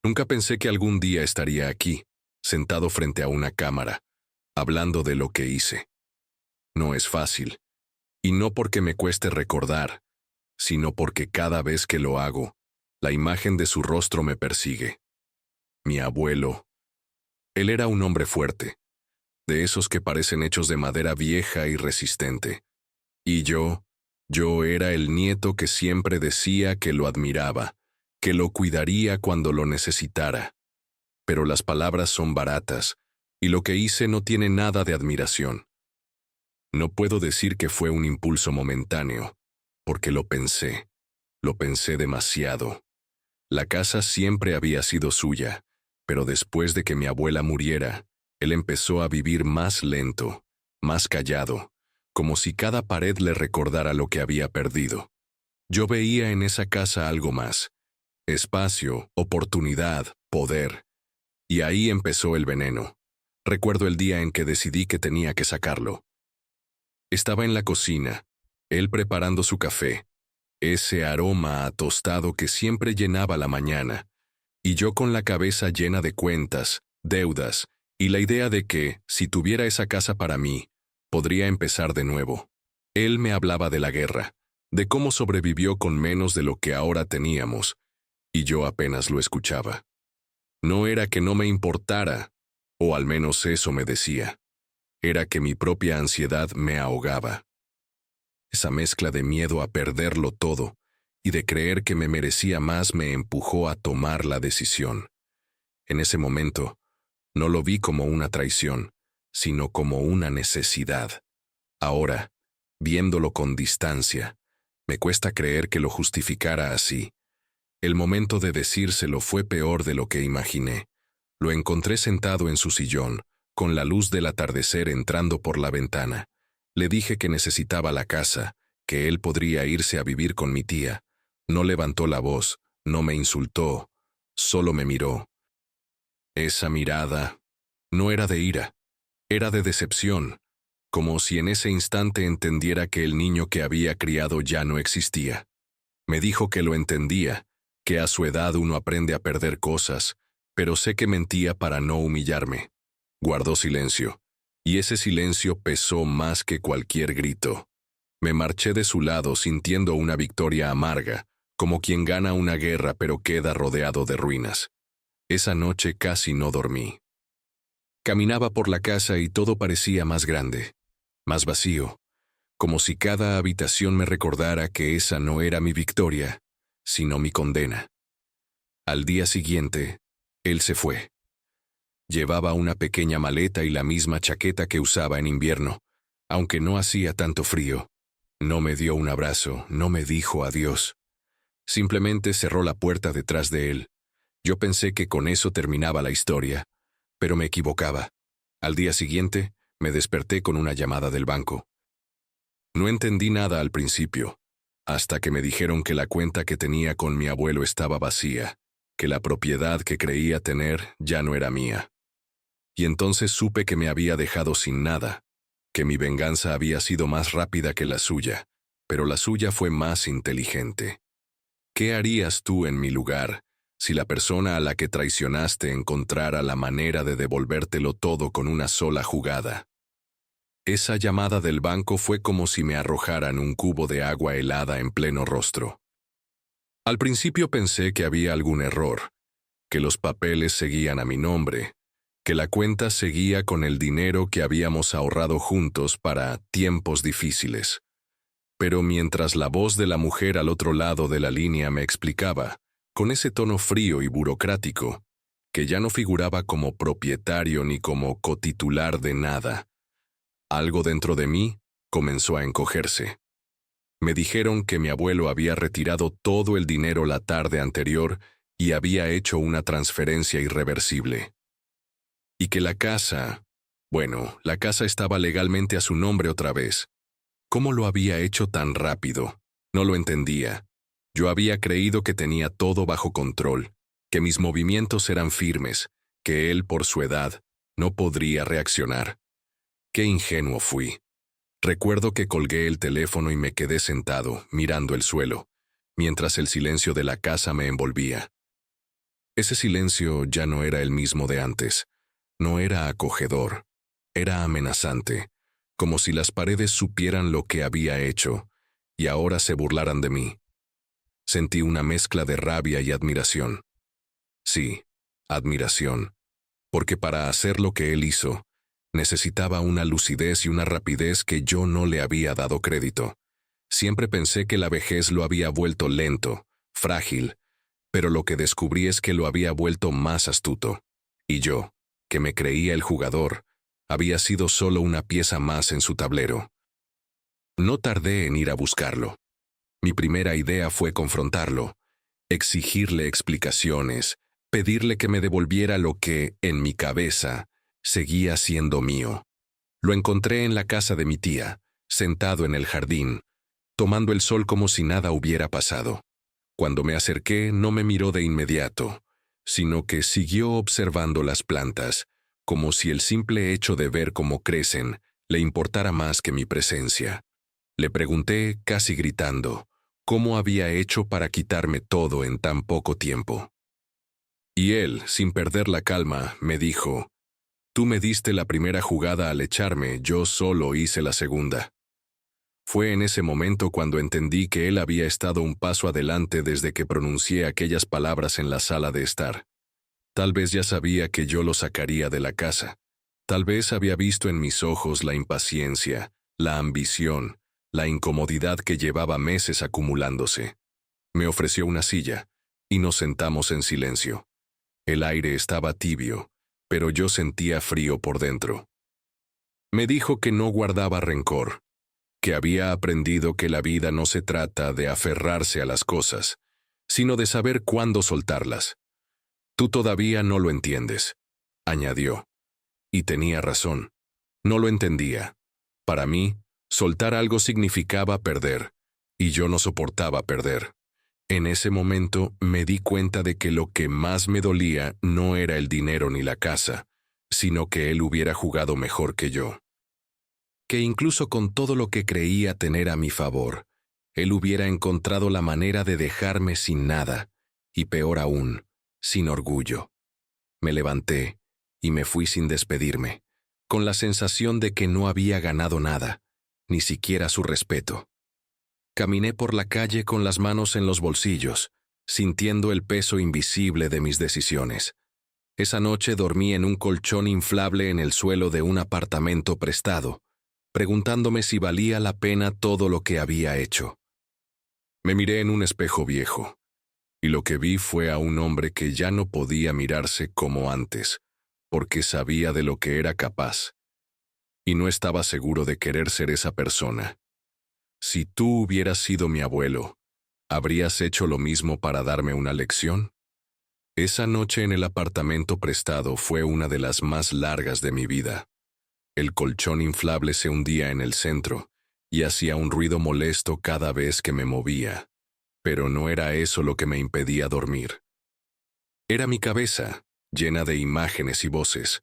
Nunca pensé que algún día estaría aquí, sentado frente a una cámara, hablando de lo que hice. No es fácil, y no porque me cueste recordar, sino porque cada vez que lo hago, la imagen de su rostro me persigue. Mi abuelo. Él era un hombre fuerte, de esos que parecen hechos de madera vieja y resistente. Y yo era el nieto que siempre decía que lo admiraba, que lo cuidaría cuando lo necesitara. Pero las palabras son baratas, y lo que hice no tiene nada de admiración. No puedo decir que fue un impulso momentáneo, porque lo pensé demasiado. La casa siempre había sido suya, pero después de que mi abuela muriera, él empezó a vivir más lento, más callado, como si cada pared le recordara lo que había perdido. Yo veía en esa casa algo más: espacio, oportunidad, poder. Y ahí empezó el veneno. Recuerdo el día en que decidí que tenía que sacarlo. Estaba en la cocina, él preparando su café, ese aroma a tostado que siempre llenaba la mañana, y yo con la cabeza llena de cuentas, deudas, y la idea de que, si tuviera esa casa para mí, podría empezar de nuevo. Él me hablaba de la guerra, de cómo sobrevivió con menos de lo que ahora teníamos, y yo apenas lo escuchaba. No era que no me importara, o al menos eso me decía. Era que mi propia ansiedad me ahogaba. Esa mezcla de miedo a perderlo todo y de creer que me merecía más me empujó a tomar la decisión. En ese momento, no lo vi como una traición, sino como una necesidad. Ahora, viéndolo con distancia, me cuesta creer que lo justificara así. El momento de decírselo fue peor de lo que imaginé. Lo encontré sentado en su sillón, con la luz del atardecer entrando por la ventana. Le dije que necesitaba la casa, que él podría irse a vivir con mi tía. No levantó la voz, no me insultó, solo me miró. Esa mirada no era de ira, era de decepción, como si en ese instante entendiera que el niño que había criado ya no existía. Me dijo que lo entendía, que a su edad uno aprende a perder cosas, pero sé que mentía para no humillarme. Guardó silencio, y ese silencio pesó más que cualquier grito. Me marché de su lado sintiendo una victoria amarga, como quien gana una guerra pero queda rodeado de ruinas. Esa noche casi no dormí. Caminaba por la casa y todo parecía más grande, más vacío, como si cada habitación me recordara que esa no era mi victoria, sino mi condena. Al día siguiente, él se fue. Llevaba una pequeña maleta y la misma chaqueta que usaba en invierno, aunque no hacía tanto frío. No me dio un abrazo, no me dijo adiós. Simplemente cerró la puerta detrás de él. Yo pensé que con eso terminaba la historia, pero me equivocaba. Al día siguiente, me desperté con una llamada del banco. No entendí nada al principio, hasta que me dijeron que la cuenta que tenía con mi abuelo estaba vacía, que la propiedad que creía tener ya no era mía. Y entonces supe que me había dejado sin nada, que mi venganza había sido más rápida que la suya, pero la suya fue más inteligente. ¿Qué harías tú en mi lugar si la persona a la que traicionaste encontrara la manera de devolvértelo todo con una sola jugada? Esa llamada del banco fue como si me arrojaran un cubo de agua helada en pleno rostro. Al principio pensé que había algún error, que los papeles seguían a mi nombre, que la cuenta seguía con el dinero que habíamos ahorrado juntos para tiempos difíciles. Pero mientras la voz de la mujer al otro lado de la línea me explicaba, con ese tono frío y burocrático, que ya no figuraba como propietario ni como cotitular de nada, algo dentro de mí comenzó a encogerse. Me dijeron que mi abuelo había retirado todo el dinero la tarde anterior y había hecho una transferencia irreversible. Y que la casa estaba legalmente a su nombre otra vez. ¿Cómo lo había hecho tan rápido? No lo entendía. Yo había creído que tenía todo bajo control, que mis movimientos eran firmes, que él, por su edad, no podría reaccionar. Qué ingenuo fui. Recuerdo que colgué el teléfono y me quedé sentado, mirando el suelo, mientras el silencio de la casa me envolvía. Ese silencio ya no era el mismo de antes. No era acogedor, era amenazante, como si las paredes supieran lo que había hecho y ahora se burlaran de mí. Sentí una mezcla de rabia y admiración. Sí, admiración, porque para hacer lo que él hizo, necesitaba una lucidez y una rapidez que yo no le había dado crédito. Siempre pensé que la vejez lo había vuelto lento, frágil, pero lo que descubrí es que lo había vuelto más astuto. Y yo, que me creía el jugador, había sido solo una pieza más en su tablero. No tardé en ir a buscarlo. Mi primera idea fue confrontarlo, exigirle explicaciones, pedirle que me devolviera lo que, en mi cabeza, seguía siendo mío. Lo encontré en la casa de mi tía, sentado en el jardín, tomando el sol como si nada hubiera pasado. Cuando me acerqué, no me miró de inmediato, sino que siguió observando las plantas, como si el simple hecho de ver cómo crecen le importara más que mi presencia. Le pregunté, casi gritando, cómo había hecho para quitarme todo en tan poco tiempo. Y él, sin perder la calma, me dijo, «Tú me diste la primera jugada al echarme, yo solo hice la segunda». Fue en ese momento cuando entendí que él había estado un paso adelante desde que pronuncié aquellas palabras en la sala de estar. Tal vez ya sabía que yo lo sacaría de la casa. Tal vez había visto en mis ojos la impaciencia, la ambición, la incomodidad que llevaba meses acumulándose. Me ofreció una silla, y nos sentamos en silencio. El aire estaba tibio, pero yo sentía frío por dentro. Me dijo que no guardaba rencor, que había aprendido que la vida no se trata de aferrarse a las cosas, sino de saber cuándo soltarlas. «Tú todavía no lo entiendes», añadió. Y tenía razón. No lo entendía. Para mí, soltar algo significaba perder, y yo no soportaba perder. En ese momento me di cuenta de que lo que más me dolía no era el dinero ni la casa, sino que él hubiera jugado mejor que yo. Que incluso con todo lo que creía tener a mi favor, él hubiera encontrado la manera de dejarme sin nada, y peor aún, sin orgullo. Me levanté y me fui sin despedirme, con la sensación de que no había ganado nada, ni siquiera su respeto. Caminé por la calle con las manos en los bolsillos, sintiendo el peso invisible de mis decisiones. Esa noche dormí en un colchón inflable en el suelo de un apartamento prestado, preguntándome si valía la pena todo lo que había hecho. Me miré en un espejo viejo, y lo que vi fue a un hombre que ya no podía mirarse como antes, porque sabía de lo que era capaz, y no estaba seguro de querer ser esa persona. Si tú hubieras sido mi abuelo, ¿habrías hecho lo mismo para darme una lección? Esa noche en el apartamento prestado fue una de las más largas de mi vida. El colchón inflable se hundía en el centro y hacía un ruido molesto cada vez que me movía, pero no era eso lo que me impedía dormir. Era mi cabeza, llena de imágenes y voces.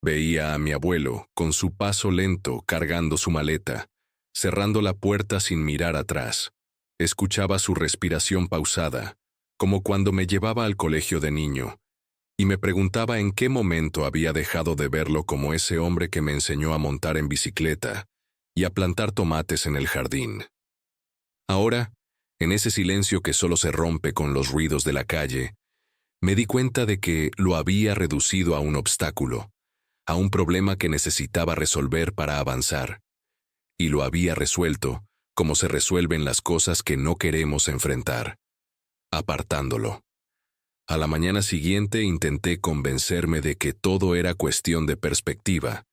Veía a mi abuelo, con su paso lento, cargando su maleta, cerrando la puerta sin mirar atrás. Escuchaba su respiración pausada, como cuando me llevaba al colegio de niño, y me preguntaba en qué momento había dejado de verlo como ese hombre que me enseñó a montar en bicicleta y a plantar tomates en el jardín. Ahora, en ese silencio que solo se rompe con los ruidos de la calle, me di cuenta de que lo había reducido a un obstáculo, a un problema que necesitaba resolver para avanzar. Y lo había resuelto, como se resuelven las cosas que no queremos enfrentar, apartándolo. A la mañana siguiente intenté convencerme de que todo era cuestión de perspectiva,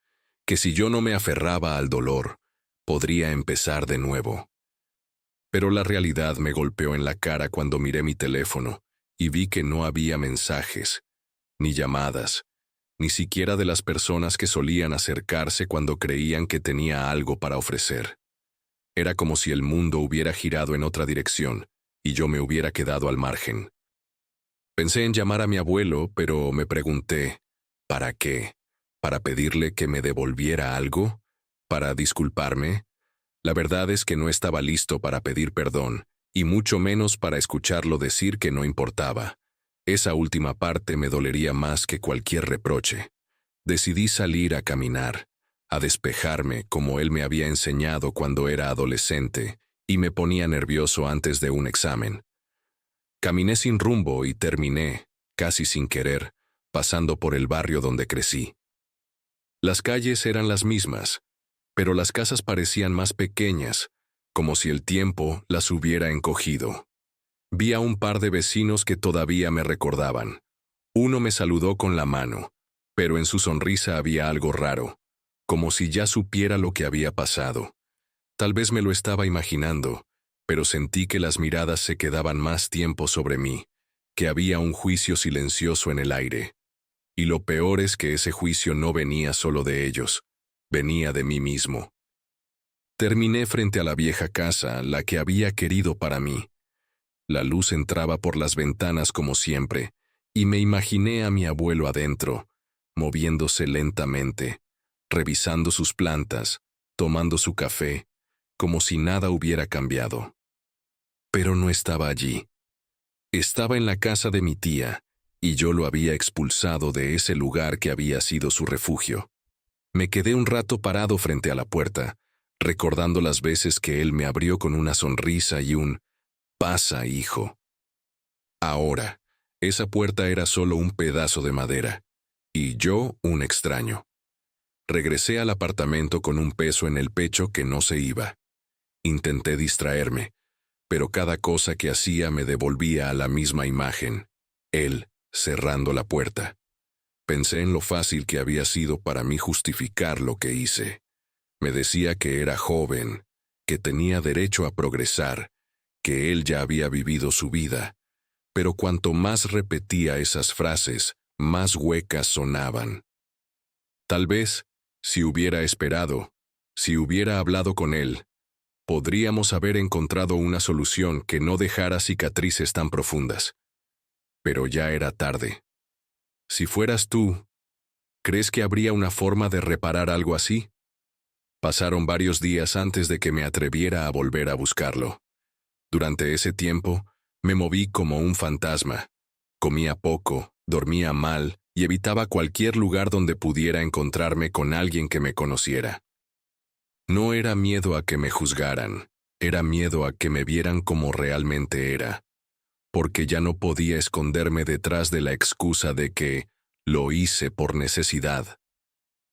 que si yo no me aferraba al dolor, podría empezar de nuevo. Pero la realidad me golpeó en la cara cuando miré mi teléfono y vi que no había mensajes, ni llamadas, ni siquiera de las personas que solían acercarse cuando creían que tenía algo para ofrecer. Era como si el mundo hubiera girado en otra dirección y yo me hubiera quedado al margen. Pensé en llamar a mi abuelo, pero me pregunté, ¿para qué? ¿Para pedirle que me devolviera algo? ¿Para disculparme? La verdad es que no estaba listo para pedir perdón, y mucho menos para escucharlo decir que no importaba. Esa última parte me dolería más que cualquier reproche. Decidí salir a caminar, a despejarme como él me había enseñado cuando era adolescente y me ponía nervioso antes de un examen. Caminé sin rumbo y terminé, casi sin querer, pasando por el barrio donde crecí. Las calles eran las mismas, pero las casas parecían más pequeñas, como si el tiempo las hubiera encogido. Vi a un par de vecinos que todavía me recordaban. Uno me saludó con la mano, pero en su sonrisa había algo raro, como si ya supiera lo que había pasado. Tal vez me lo estaba imaginando, pero sentí que las miradas se quedaban más tiempo sobre mí, que había un juicio silencioso en el aire. Y lo peor es que ese juicio no venía solo de ellos, venía de mí mismo. Terminé frente a la vieja casa, la que había querido para mí. La luz entraba por las ventanas como siempre, y me imaginé a mi abuelo adentro, moviéndose lentamente, revisando sus plantas, tomando su café, como si nada hubiera cambiado. Pero no estaba allí. Estaba en la casa de mi tía, y yo lo había expulsado de ese lugar que había sido su refugio. Me quedé un rato parado frente a la puerta, recordando las veces que él me abrió con una sonrisa y un «Pasa, hijo». Ahora, esa puerta era solo un pedazo de madera, y yo un extraño. Regresé al apartamento con un peso en el pecho que no se iba. Intenté distraerme, pero cada cosa que hacía me devolvía a la misma imagen, él cerrando la puerta. Pensé en lo fácil que había sido para mí justificar lo que hice. Me decía que era joven, que tenía derecho a progresar, que él ya había vivido su vida. Pero cuanto más repetía esas frases, más huecas sonaban. Tal vez, si hubiera esperado, si hubiera hablado con él, podríamos haber encontrado una solución que no dejara cicatrices tan profundas. Pero ya era tarde. Si fueras tú, ¿crees que habría una forma de reparar algo así? Pasaron varios días antes de que me atreviera a volver a buscarlo. Durante ese tiempo, me moví como un fantasma. Comía poco, dormía mal y evitaba cualquier lugar donde pudiera encontrarme con alguien que me conociera. No era miedo a que me juzgaran, era miedo a que me vieran como realmente era, porque ya no podía esconderme detrás de la excusa de que lo hice por necesidad.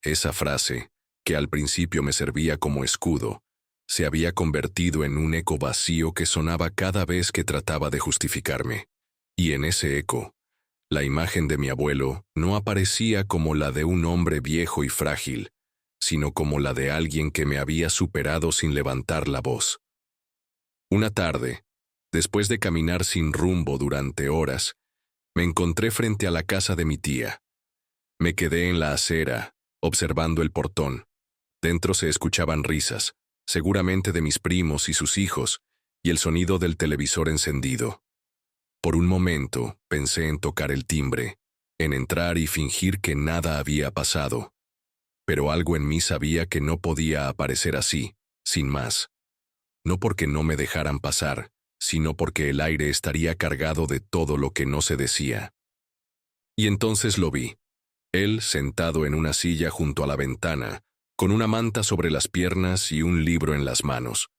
Esa frase, que al principio me servía como escudo, se había convertido en un eco vacío que sonaba cada vez que trataba de justificarme. Y en ese eco, la imagen de mi abuelo no aparecía como la de un hombre viejo y frágil, sino como la de alguien que me había superado sin levantar la voz. Una tarde, después de caminar sin rumbo durante horas, me encontré frente a la casa de mi tía. Me quedé en la acera, observando el portón. Dentro se escuchaban risas, seguramente de mis primos y sus hijos, y el sonido del televisor encendido. Por un momento pensé en tocar el timbre, en entrar y fingir que nada había pasado. Pero algo en mí sabía que no podía aparecer así, sin más. No porque no me dejaran pasar, sino porque el aire estaría cargado de todo lo que no se decía. Y entonces lo vi. Él sentado en una silla junto a la ventana, con una manta sobre las piernas y un libro en las manos.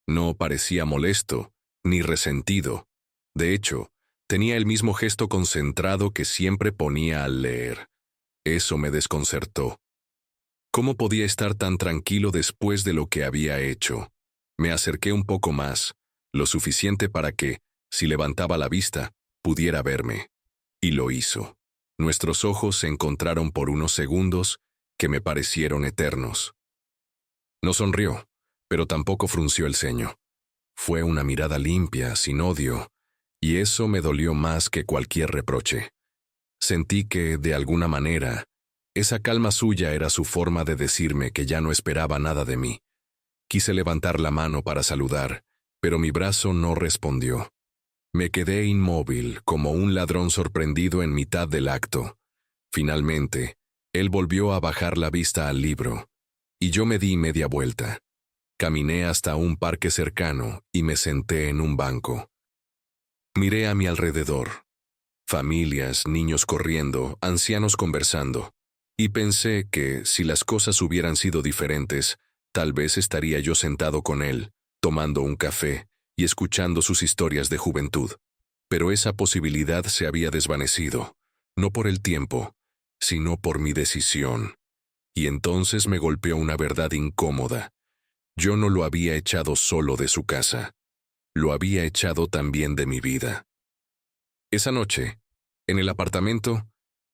No parecía molesto, ni resentido. De hecho, tenía el mismo gesto concentrado que siempre ponía al leer. Eso me desconcertó. ¿Cómo podía estar tan tranquilo después de lo que había hecho? Me acerqué un poco más, lo suficiente para que, si levantaba la vista, pudiera verme. Y lo hizo. Nuestros ojos se encontraron por unos segundos que me parecieron eternos. No sonrió, pero tampoco frunció el ceño. Fue una mirada limpia, sin odio, y eso me dolió más que cualquier reproche. Sentí que, de alguna manera, esa calma suya era su forma de decirme que ya no esperaba nada de mí. Quise levantar la mano para saludar, pero mi brazo no respondió. Me quedé inmóvil, como un ladrón sorprendido en mitad del acto. Finalmente, él volvió a bajar la vista al libro, y yo me di media vuelta. Caminé hasta un parque cercano y me senté en un banco. Miré a mi alrededor. Familias, niños corriendo, ancianos conversando. Y pensé que, si las cosas hubieran sido diferentes, tal vez estaría yo sentado con él, tomando un café y escuchando sus historias de juventud. Pero esa posibilidad se había desvanecido, no por el tiempo, sino por mi decisión. Y entonces me golpeó una verdad incómoda. Yo no lo había echado solo de su casa. Lo había echado también de mi vida. Esa noche, en el apartamento,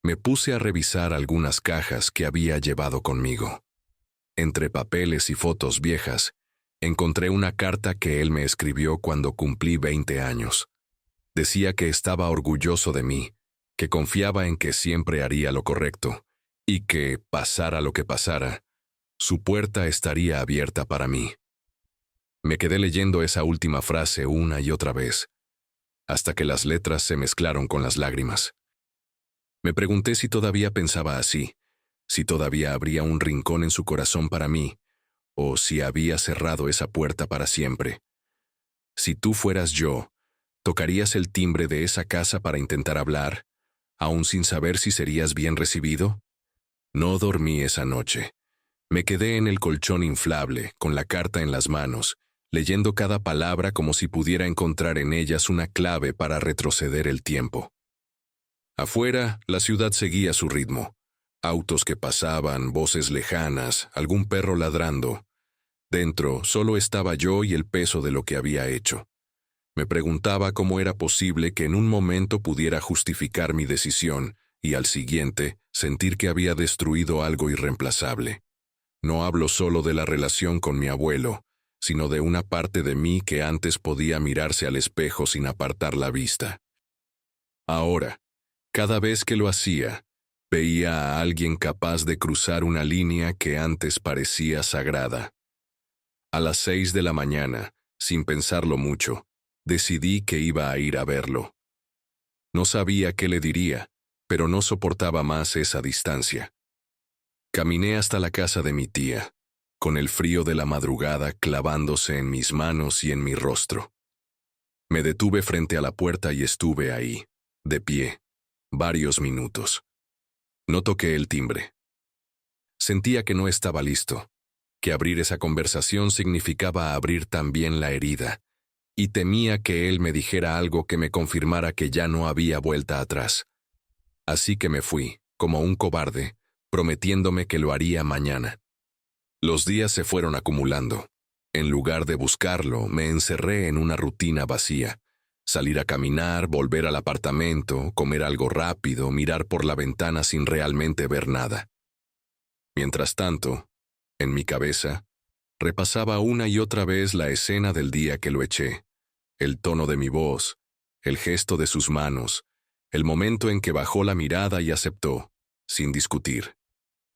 me puse a revisar algunas cajas que había llevado conmigo. Entre papeles y fotos viejas, encontré una carta que él me escribió cuando cumplí 20 años. Decía que estaba orgulloso de mí, que confiaba en que siempre haría lo correcto, y que, pasara lo que pasara, su puerta estaría abierta para mí. Me quedé leyendo esa última frase una y otra vez, hasta que las letras se mezclaron con las lágrimas. Me pregunté si todavía pensaba así, si todavía habría un rincón en su corazón para mí, o si había cerrado esa puerta para siempre. Si tú fueras yo, ¿tocarías el timbre de esa casa para intentar hablar, aún sin saber si serías bien recibido? No dormí esa noche. Me quedé en el colchón inflable, con la carta en las manos, leyendo cada palabra como si pudiera encontrar en ellas una clave para retroceder el tiempo. Afuera, la ciudad seguía su ritmo. Autos que pasaban, voces lejanas, algún perro ladrando. Dentro, solo estaba yo y el peso de lo que había hecho. Me preguntaba cómo era posible que en un momento pudiera justificar mi decisión y al siguiente sentir que había destruido algo irreemplazable. No hablo solo de la relación con mi abuelo, sino de una parte de mí que antes podía mirarse al espejo sin apartar la vista. Ahora, cada vez que lo hacía, veía a alguien capaz de cruzar una línea que antes parecía sagrada. A las 6 de la mañana, sin pensarlo mucho, decidí que iba a ir a verlo. No sabía qué le diría, pero no soportaba más esa distancia. Caminé hasta la casa de mi tía, con el frío de la madrugada clavándose en mis manos y en mi rostro. Me detuve frente a la puerta y estuve ahí, de pie, varios minutos. No toqué el timbre. Sentía que no estaba listo, que abrir esa conversación significaba abrir también la herida, y temía que él me dijera algo que me confirmara que ya no había vuelta atrás. Así que me fui, como un cobarde, prometiéndome que lo haría mañana. Los días se fueron acumulando. En lugar de buscarlo, me encerré en una rutina vacía. Salir a caminar, volver al apartamento, comer algo rápido, mirar por la ventana sin realmente ver nada. Mientras tanto, en mi cabeza, repasaba una y otra vez la escena del día que lo eché, el tono de mi voz, el gesto de sus manos, el momento en que bajó la mirada y aceptó, sin discutir.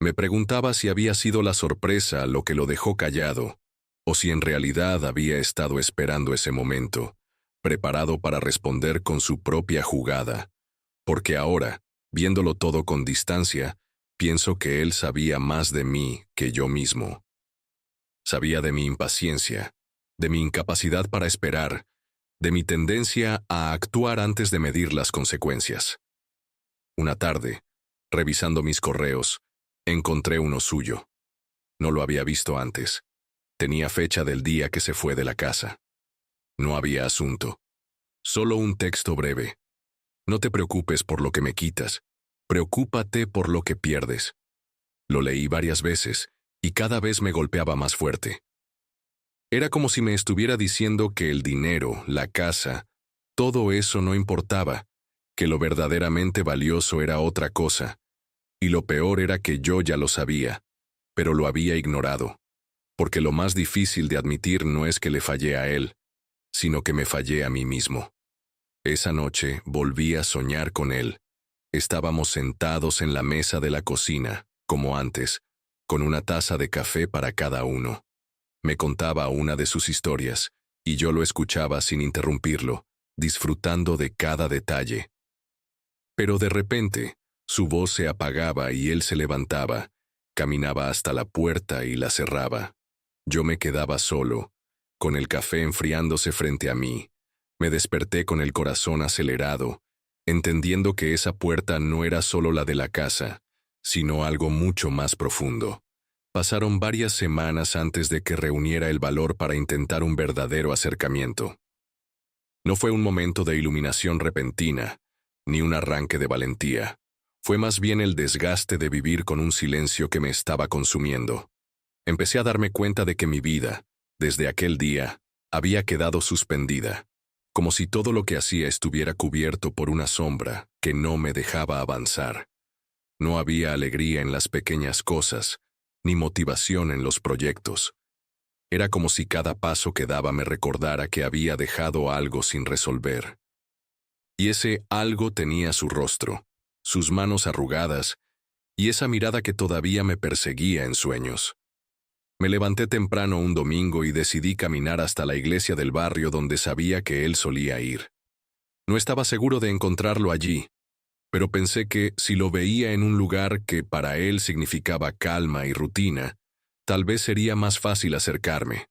Me preguntaba si había sido la sorpresa lo que lo dejó callado, o si en realidad había estado esperando ese momento, preparado para responder con su propia jugada, porque ahora, viéndolo todo con distancia, pienso que él sabía más de mí que yo mismo. Sabía de mi impaciencia, de mi incapacidad para esperar, de mi tendencia a actuar antes de medir las consecuencias. Una tarde, revisando mis correos, encontré uno suyo. No lo había visto antes. Tenía fecha del día que se fue de la casa. No había asunto. Solo un texto breve. No te preocupes por lo que me quitas. Preocúpate por lo que pierdes. Lo leí varias veces, y cada vez me golpeaba más fuerte. Era como si me estuviera diciendo que el dinero, la casa, todo eso no importaba, que lo verdaderamente valioso era otra cosa, y lo peor era que yo ya lo sabía, pero lo había ignorado, porque lo más difícil de admitir no es que le fallé a él, sino que me fallé a mí mismo. Esa noche volví a soñar con él. Estábamos sentados en la mesa de la cocina, como antes, con una taza de café para cada uno. Me contaba una de sus historias, y yo lo escuchaba sin interrumpirlo, disfrutando de cada detalle. Pero de repente, su voz se apagaba y él se levantaba, caminaba hasta la puerta y la cerraba. Yo me quedaba solo, con el café enfriándose frente a mí. Me desperté con el corazón acelerado, entendiendo que esa puerta no era solo la de la casa, sino algo mucho más profundo. Pasaron varias semanas antes de que reuniera el valor para intentar un verdadero acercamiento. No fue un momento de iluminación repentina, ni un arranque de valentía. Fue más bien el desgaste de vivir con un silencio que me estaba consumiendo. Empecé a darme cuenta de que mi vida, desde aquel día, había quedado suspendida, como si todo lo que hacía estuviera cubierto por una sombra que no me dejaba avanzar. No había alegría en las pequeñas cosas, ni motivación en los proyectos. Era como si cada paso que daba me recordara que había dejado algo sin resolver. Y ese algo tenía su rostro, sus manos arrugadas, y esa mirada que todavía me perseguía en sueños. Me levanté temprano un domingo y decidí caminar hasta la iglesia del barrio donde sabía que él solía ir. No estaba seguro de encontrarlo allí, pero pensé que si lo veía en un lugar que para él significaba calma y rutina, tal vez sería más fácil acercarme.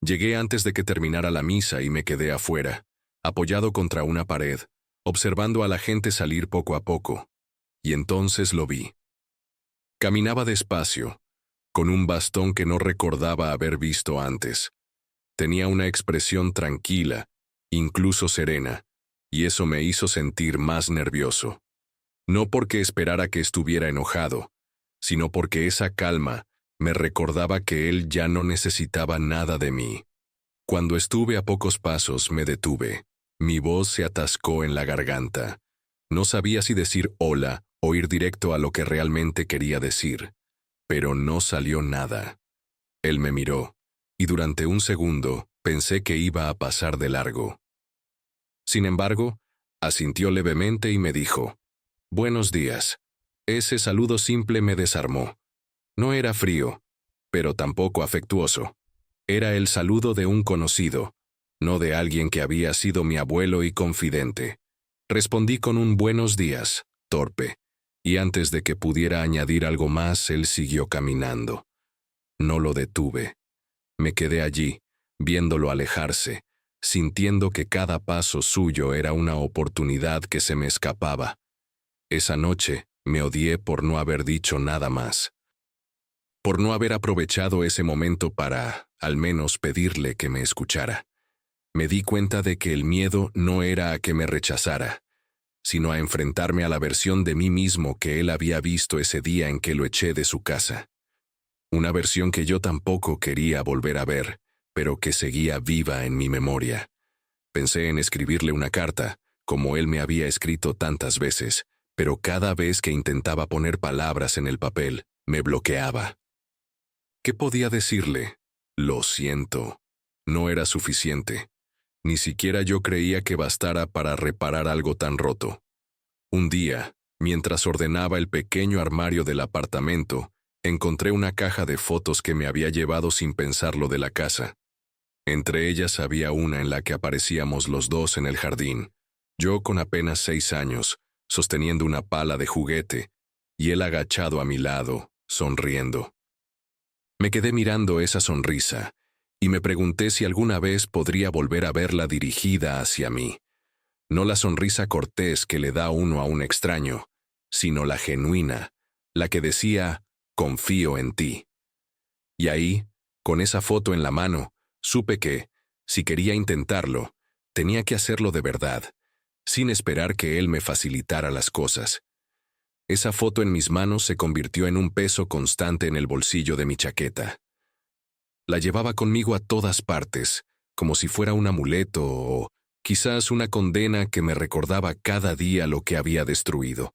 Llegué antes de que terminara la misa y me quedé afuera, apoyado contra una pared, observando a la gente salir poco a poco, y entonces lo vi. Caminaba despacio, con un bastón que no recordaba haber visto antes. Tenía una expresión tranquila, incluso serena, y eso me hizo sentir más nervioso. No porque esperara que estuviera enojado, sino porque esa calma me recordaba que él ya no necesitaba nada de mí. Cuando estuve a pocos pasos me detuve. Mi voz se atascó en la garganta. No sabía si decir hola o ir directo a lo que realmente quería decir, pero no salió nada. Él me miró, y durante un segundo pensé que iba a pasar de largo. Sin embargo, asintió levemente y me dijo, «Buenos días». Ese saludo simple me desarmó. No era frío, pero tampoco afectuoso. Era el saludo de un conocido, no de alguien que había sido mi abuelo y confidente. Respondí con un buenos días, torpe, y antes de que pudiera añadir algo más, él siguió caminando. No lo detuve. Me quedé allí, viéndolo alejarse, sintiendo que cada paso suyo era una oportunidad que se me escapaba. Esa noche me odié por no haber dicho nada más. Por no haber aprovechado ese momento para, al menos, pedirle que me escuchara. Me di cuenta de que el miedo no era a que me rechazara, sino a enfrentarme a la versión de mí mismo que él había visto ese día en que lo eché de su casa. Una versión que yo tampoco quería volver a ver, pero que seguía viva en mi memoria. Pensé en escribirle una carta, como él me había escrito tantas veces, pero cada vez que intentaba poner palabras en el papel, me bloqueaba. ¿Qué podía decirle? Lo siento. No era suficiente. Ni siquiera yo creía que bastara para reparar algo tan roto. Un día, mientras ordenaba el pequeño armario del apartamento, encontré una caja de fotos que me había llevado sin pensarlo de la casa. Entre ellas había una en la que aparecíamos los dos en el jardín, yo con apenas 6 años, sosteniendo una pala de juguete, y él agachado a mi lado, sonriendo. Me quedé mirando esa sonrisa, y me pregunté si alguna vez podría volver a verla dirigida hacia mí. No la sonrisa cortés que le da uno a un extraño, sino la genuina, la que decía, confío en ti. Y ahí, con esa foto en la mano, supe que, si quería intentarlo, tenía que hacerlo de verdad, sin esperar que él me facilitara las cosas. Esa foto en mis manos se convirtió en un peso constante en el bolsillo de mi chaqueta. La llevaba conmigo a todas partes, como si fuera un amuleto o quizás una condena que me recordaba cada día lo que había destruido.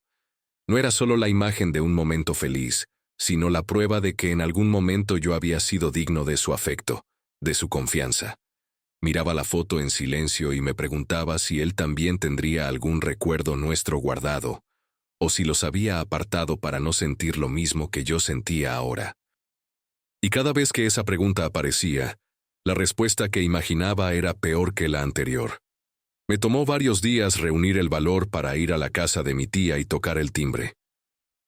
No era solo la imagen de un momento feliz, sino la prueba de que en algún momento yo había sido digno de su afecto, de su confianza. Miraba la foto en silencio y me preguntaba si él también tendría algún recuerdo nuestro guardado, o si los había apartado para no sentir lo mismo que yo sentía ahora. Y cada vez que esa pregunta aparecía, la respuesta que imaginaba era peor que la anterior. Me tomó varios días reunir el valor para ir a la casa de mi tía y tocar el timbre.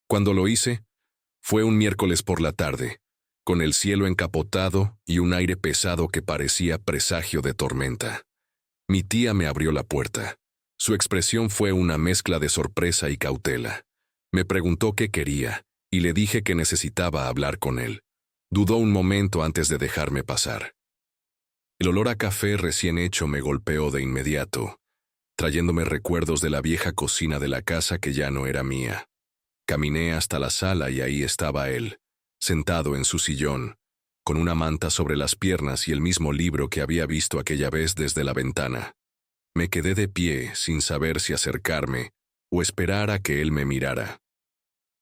Cuando lo hice, fue un miércoles por la tarde, con el cielo encapotado y un aire pesado que parecía presagio de tormenta. Mi tía me abrió la puerta. Su expresión fue una mezcla de sorpresa y cautela. Me preguntó qué quería, y le dije que necesitaba hablar con él. Dudó un momento antes de dejarme pasar. El olor a café recién hecho me golpeó de inmediato, trayéndome recuerdos de la vieja cocina de la casa que ya no era mía. Caminé hasta la sala y ahí estaba él, sentado en su sillón, con una manta sobre las piernas y el mismo libro que había visto aquella vez desde la ventana. Me quedé de pie sin saber si acercarme o esperar a que él me mirara.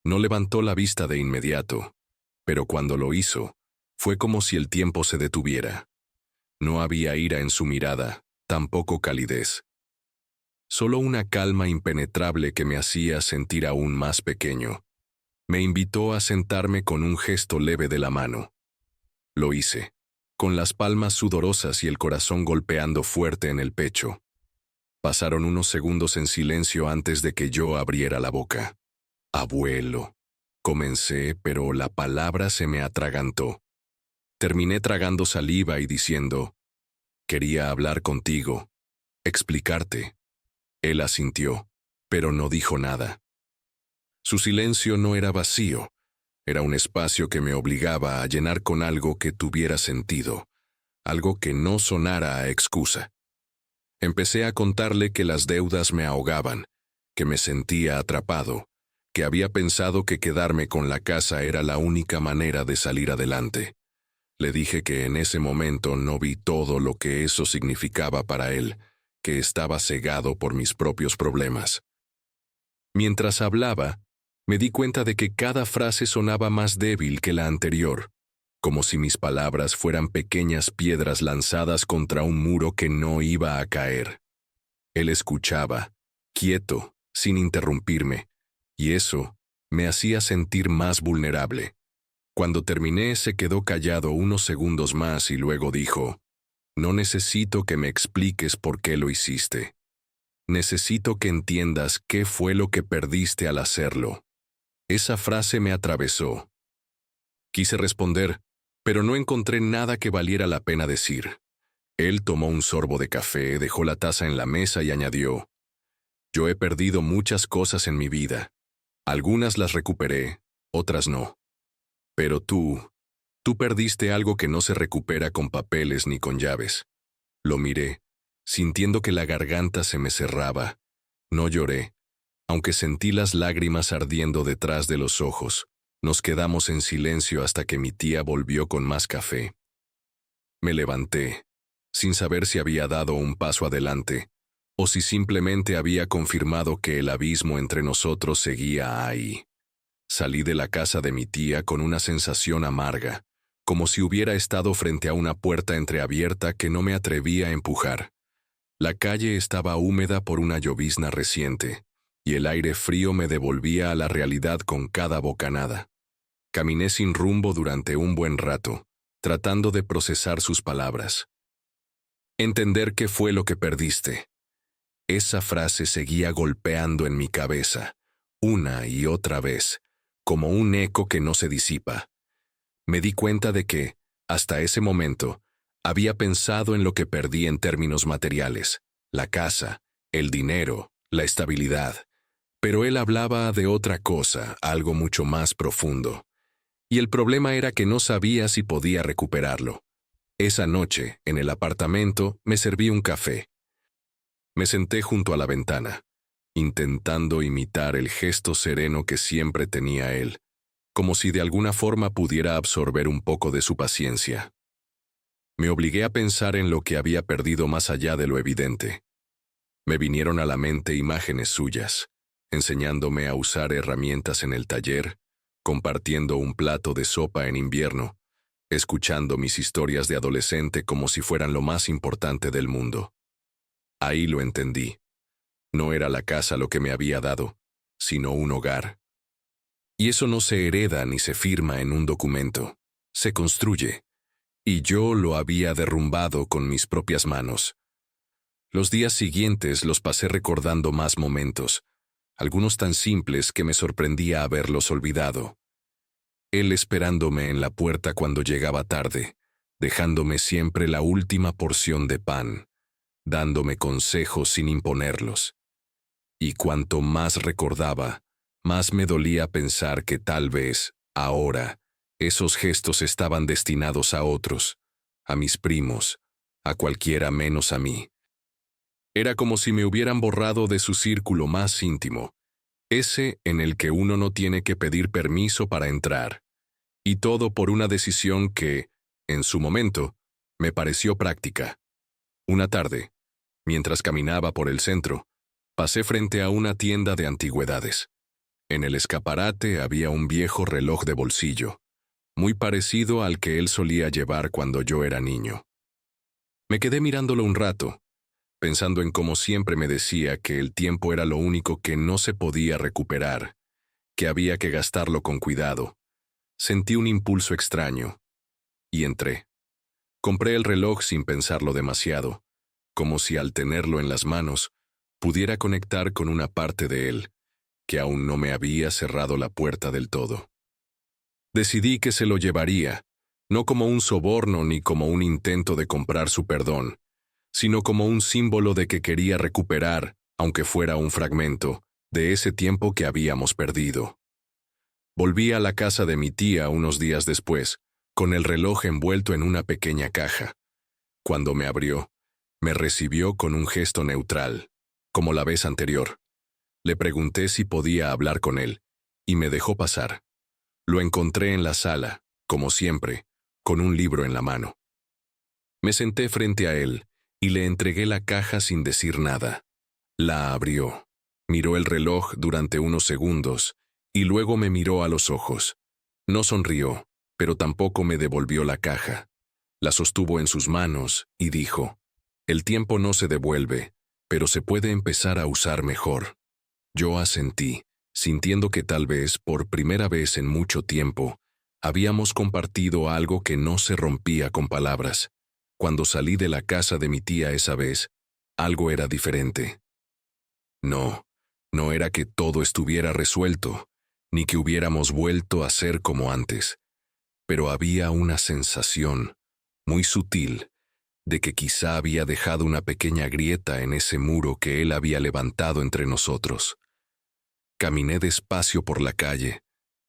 No levantó la vista de inmediato, pero cuando lo hizo, fue como si el tiempo se detuviera. No había ira en su mirada, tampoco calidez. Solo una calma impenetrable que me hacía sentir aún más pequeño. Me invitó a sentarme con un gesto leve de la mano. Lo hice, con las palmas sudorosas y el corazón golpeando fuerte en el pecho. Pasaron unos segundos en silencio antes de que yo abriera la boca. Abuelo. Comencé, pero la palabra se me atragantó. Terminé tragando saliva y diciendo, quería hablar contigo, explicarte. Él asintió, pero no dijo nada. Su silencio no era vacío, era un espacio que me obligaba a llenar con algo que tuviera sentido, algo que no sonara a excusa. Empecé a contarle que las deudas me ahogaban, que me sentía atrapado, que había pensado que quedarme con la casa era la única manera de salir adelante. Le dije que en ese momento no vi todo lo que eso significaba para él, que estaba cegado por mis propios problemas. Mientras hablaba, me di cuenta de que cada frase sonaba más débil que la anterior, como si mis palabras fueran pequeñas piedras lanzadas contra un muro que no iba a caer. Él escuchaba, quieto, sin interrumpirme, y eso me hacía sentir más vulnerable. Cuando terminé, se quedó callado unos segundos más y luego dijo, no necesito que me expliques por qué lo hiciste. Necesito que entiendas qué fue lo que perdiste al hacerlo. Esa frase me atravesó. Quise responder, pero no encontré nada que valiera la pena decir. Él tomó un sorbo de café, dejó la taza en la mesa y añadió, yo he perdido muchas cosas en mi vida. Algunas las recuperé, otras no. Pero tú perdiste algo que no se recupera con papeles ni con llaves. Lo miré, sintiendo que la garganta se me cerraba. No lloré, aunque sentí las lágrimas ardiendo detrás de los ojos. Nos quedamos en silencio hasta que mi tía volvió con más café. Me levanté, sin saber si había dado un paso adelante, o si simplemente había confirmado que el abismo entre nosotros seguía ahí. Salí de la casa de mi tía con una sensación amarga, como si hubiera estado frente a una puerta entreabierta que no me atrevía a empujar. La calle estaba húmeda por una llovizna reciente, y el aire frío me devolvía a la realidad con cada bocanada. Caminé sin rumbo durante un buen rato, tratando de procesar sus palabras. Entender qué fue lo que perdiste. Esa frase seguía golpeando en mi cabeza, una y otra vez, como un eco que no se disipa. Me di cuenta de que, hasta ese momento, había pensado en lo que perdí en términos materiales, la casa, el dinero, la estabilidad. Pero él hablaba de otra cosa, algo mucho más profundo. Y el problema era que no sabía si podía recuperarlo. Esa noche, en el apartamento, me serví un café. Me senté junto a la ventana, intentando imitar el gesto sereno que siempre tenía él, como si de alguna forma pudiera absorber un poco de su paciencia. Me obligué a pensar en lo que había perdido más allá de lo evidente. Me vinieron a la mente imágenes suyas, enseñándome a usar herramientas en el taller, compartiendo un plato de sopa en invierno, escuchando mis historias de adolescente como si fueran lo más importante del mundo. Ahí lo entendí. No era la casa lo que me había dado, sino un hogar. Y eso no se hereda ni se firma en un documento, se construye. Y yo lo había derrumbado con mis propias manos. Los días siguientes los pasé recordando más momentos, algunos tan simples que me sorprendía haberlos olvidado. Él esperándome en la puerta cuando llegaba tarde, dejándome siempre la última porción de pan, dándome consejos sin imponerlos, Y cuanto más recordaba, más me dolía pensar que tal vez, ahora, esos gestos estaban destinados a otros, a mis primos, a cualquiera menos a mí. Era como si me hubieran borrado de su círculo más íntimo, ese en el que uno no tiene que pedir permiso para entrar. Y todo por una decisión que, en su momento, me pareció práctica. Una tarde, mientras caminaba por el centro, pasé frente a una tienda de antigüedades. En el escaparate había un viejo reloj de bolsillo, muy parecido al que él solía llevar cuando yo era niño. Me quedé mirándolo un rato, pensando en cómo siempre me decía que el tiempo era lo único que no se podía recuperar, que había que gastarlo con cuidado. Sentí un impulso extraño, y entré. Compré el reloj sin pensarlo demasiado, como si al tenerlo en las manos, pudiera conectar con una parte de él, que aún no me había cerrado la puerta del todo. Decidí que se lo llevaría, no como un soborno ni como un intento de comprar su perdón, sino como un símbolo de que quería recuperar, aunque fuera un fragmento, de ese tiempo que habíamos perdido. Volví a la casa de mi tía unos días después, con el reloj envuelto en una pequeña caja. Cuando me abrió, me recibió con un gesto neutral, como la vez anterior. Le pregunté si podía hablar con él, y me dejó pasar. Lo encontré en la sala, como siempre, con un libro en la mano. Me senté frente a él, y le entregué la caja sin decir nada. La abrió, miró el reloj durante unos segundos, y luego me miró a los ojos. No sonrió, pero tampoco me devolvió la caja. La sostuvo en sus manos, y dijo, «El tiempo no se devuelve, pero se puede empezar a usar mejor». Yo asentí, sintiendo que tal vez, por primera vez en mucho tiempo, habíamos compartido algo que no se rompía con palabras. Cuando salí de la casa de mi tía esa vez, algo era diferente. No, no era que todo estuviera resuelto, ni que hubiéramos vuelto a ser como antes, pero había una sensación, muy sutil, de que quizá había dejado una pequeña grieta en ese muro que él había levantado entre nosotros. Caminé despacio por la calle,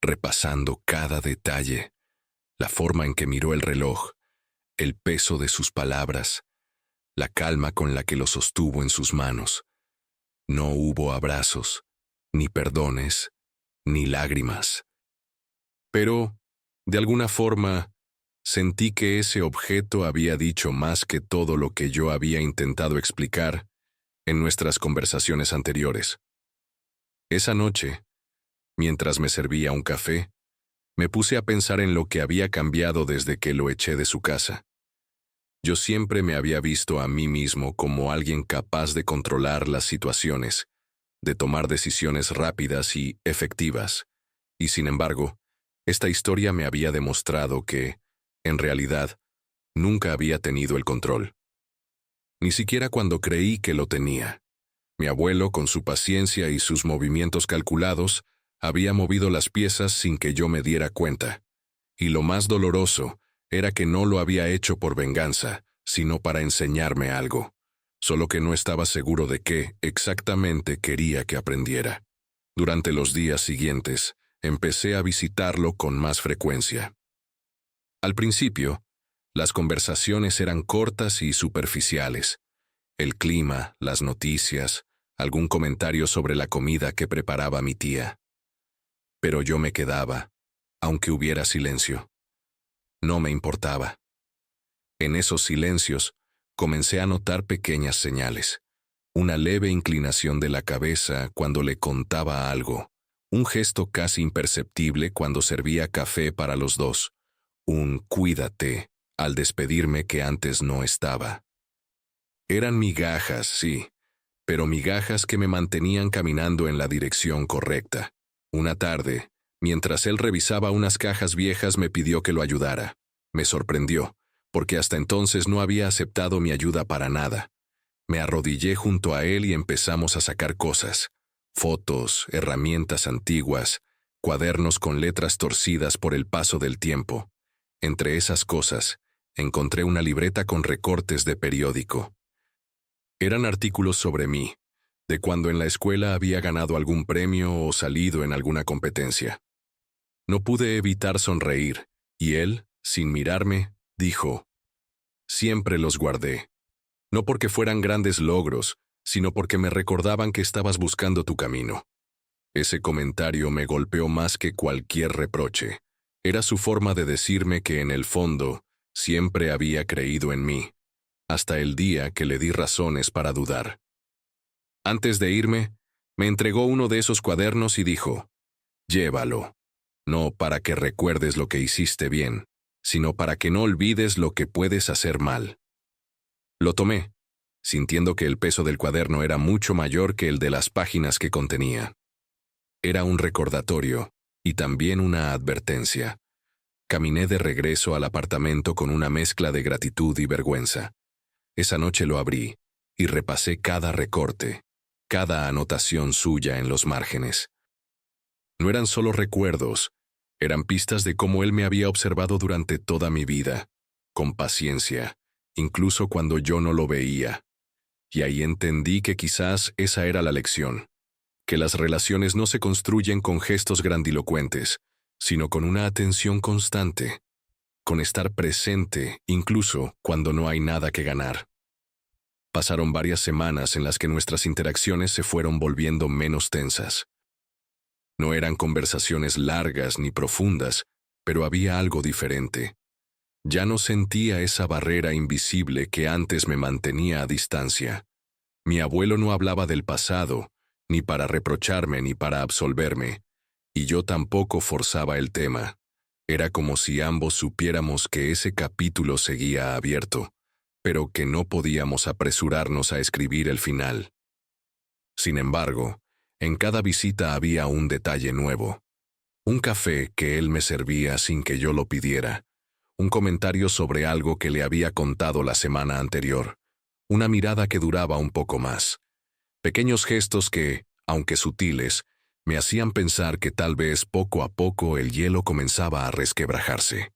repasando cada detalle, la forma en que miró el reloj, el peso de sus palabras, la calma con la que lo sostuvo en sus manos. No hubo abrazos, ni perdones, ni lágrimas. Pero, de alguna forma, sentí que ese objeto había dicho más que todo lo que yo había intentado explicar en nuestras conversaciones anteriores. Esa noche, mientras me servía un café, me puse a pensar en lo que había cambiado desde que lo eché de su casa. Yo siempre me había visto a mí mismo como alguien capaz de controlar las situaciones, de tomar decisiones rápidas y efectivas, y sin embargo, esta historia me había demostrado que, en realidad, nunca había tenido el control. Ni siquiera cuando creí que lo tenía. Mi abuelo, con su paciencia y sus movimientos calculados, había movido las piezas sin que yo me diera cuenta. Y lo más doloroso era que no lo había hecho por venganza, sino para enseñarme algo, solo que no estaba seguro de qué exactamente quería que aprendiera. Durante los días siguientes, empecé a visitarlo con más frecuencia. Al principio, las conversaciones eran cortas y superficiales. El clima, las noticias, algún comentario sobre la comida que preparaba mi tía. Pero yo me quedaba, aunque hubiera silencio. No me importaba. En esos silencios, comencé a notar pequeñas señales. Una leve inclinación de la cabeza cuando le contaba algo. Un gesto casi imperceptible cuando servía café para los dos. Un «cuídate» al despedirme que antes no estaba. Eran migajas, sí, pero migajas que me mantenían caminando en la dirección correcta. Una tarde, mientras él revisaba unas cajas viejas, me pidió que lo ayudara. Me sorprendió, porque hasta entonces no había aceptado mi ayuda para nada. Me arrodillé junto a él y empezamos a sacar cosas. Fotos, herramientas antiguas, cuadernos con letras torcidas por el paso del tiempo. Entre esas cosas, encontré una libreta con recortes de periódico. Eran artículos sobre mí, de cuando en la escuela había ganado algún premio o salido en alguna competencia. No pude evitar sonreír, y él, sin mirarme, dijo: «Siempre los guardé. No porque fueran grandes logros, sino porque me recordaban que estabas buscando tu camino». Ese comentario me golpeó más que cualquier reproche. Era su forma de decirme que en el fondo siempre había creído en mí, hasta el día que le di razones para dudar. Antes de irme, me entregó uno de esos cuadernos y dijo: «Llévalo, no para que recuerdes lo que hiciste bien, sino para que no olvides lo que puedes hacer mal». Lo tomé, sintiendo que el peso del cuaderno era mucho mayor que el de las páginas que contenía. Era un recordatorio y también una advertencia. Caminé de regreso al apartamento con una mezcla de gratitud y vergüenza. Esa noche lo abrí y repasé cada recorte, cada anotación suya en los márgenes. No eran solo recuerdos, eran pistas de cómo él me había observado durante toda mi vida, con paciencia, incluso cuando yo no lo veía. Y ahí entendí que quizás esa era la lección, que las relaciones no se construyen con gestos grandilocuentes, sino con una atención constante, con estar presente incluso cuando no hay nada que ganar. Pasaron varias semanas en las que nuestras interacciones se fueron volviendo menos tensas. No eran conversaciones largas ni profundas, pero había algo diferente. Ya no sentía esa barrera invisible que antes me mantenía a distancia. Mi abuelo no hablaba del pasado, ni para reprocharme ni para absolverme, y yo tampoco forzaba el tema. Era como si ambos supiéramos que ese capítulo seguía abierto, pero que no podíamos apresurarnos a escribir el final. Sin embargo, en cada visita había un detalle nuevo. Un café que él me servía sin que yo lo pidiera, un comentario sobre algo que le había contado la semana anterior, una mirada que duraba un poco más. Pequeños gestos que, aunque sutiles, me hacían pensar que tal vez poco a poco el hielo comenzaba a resquebrajarse.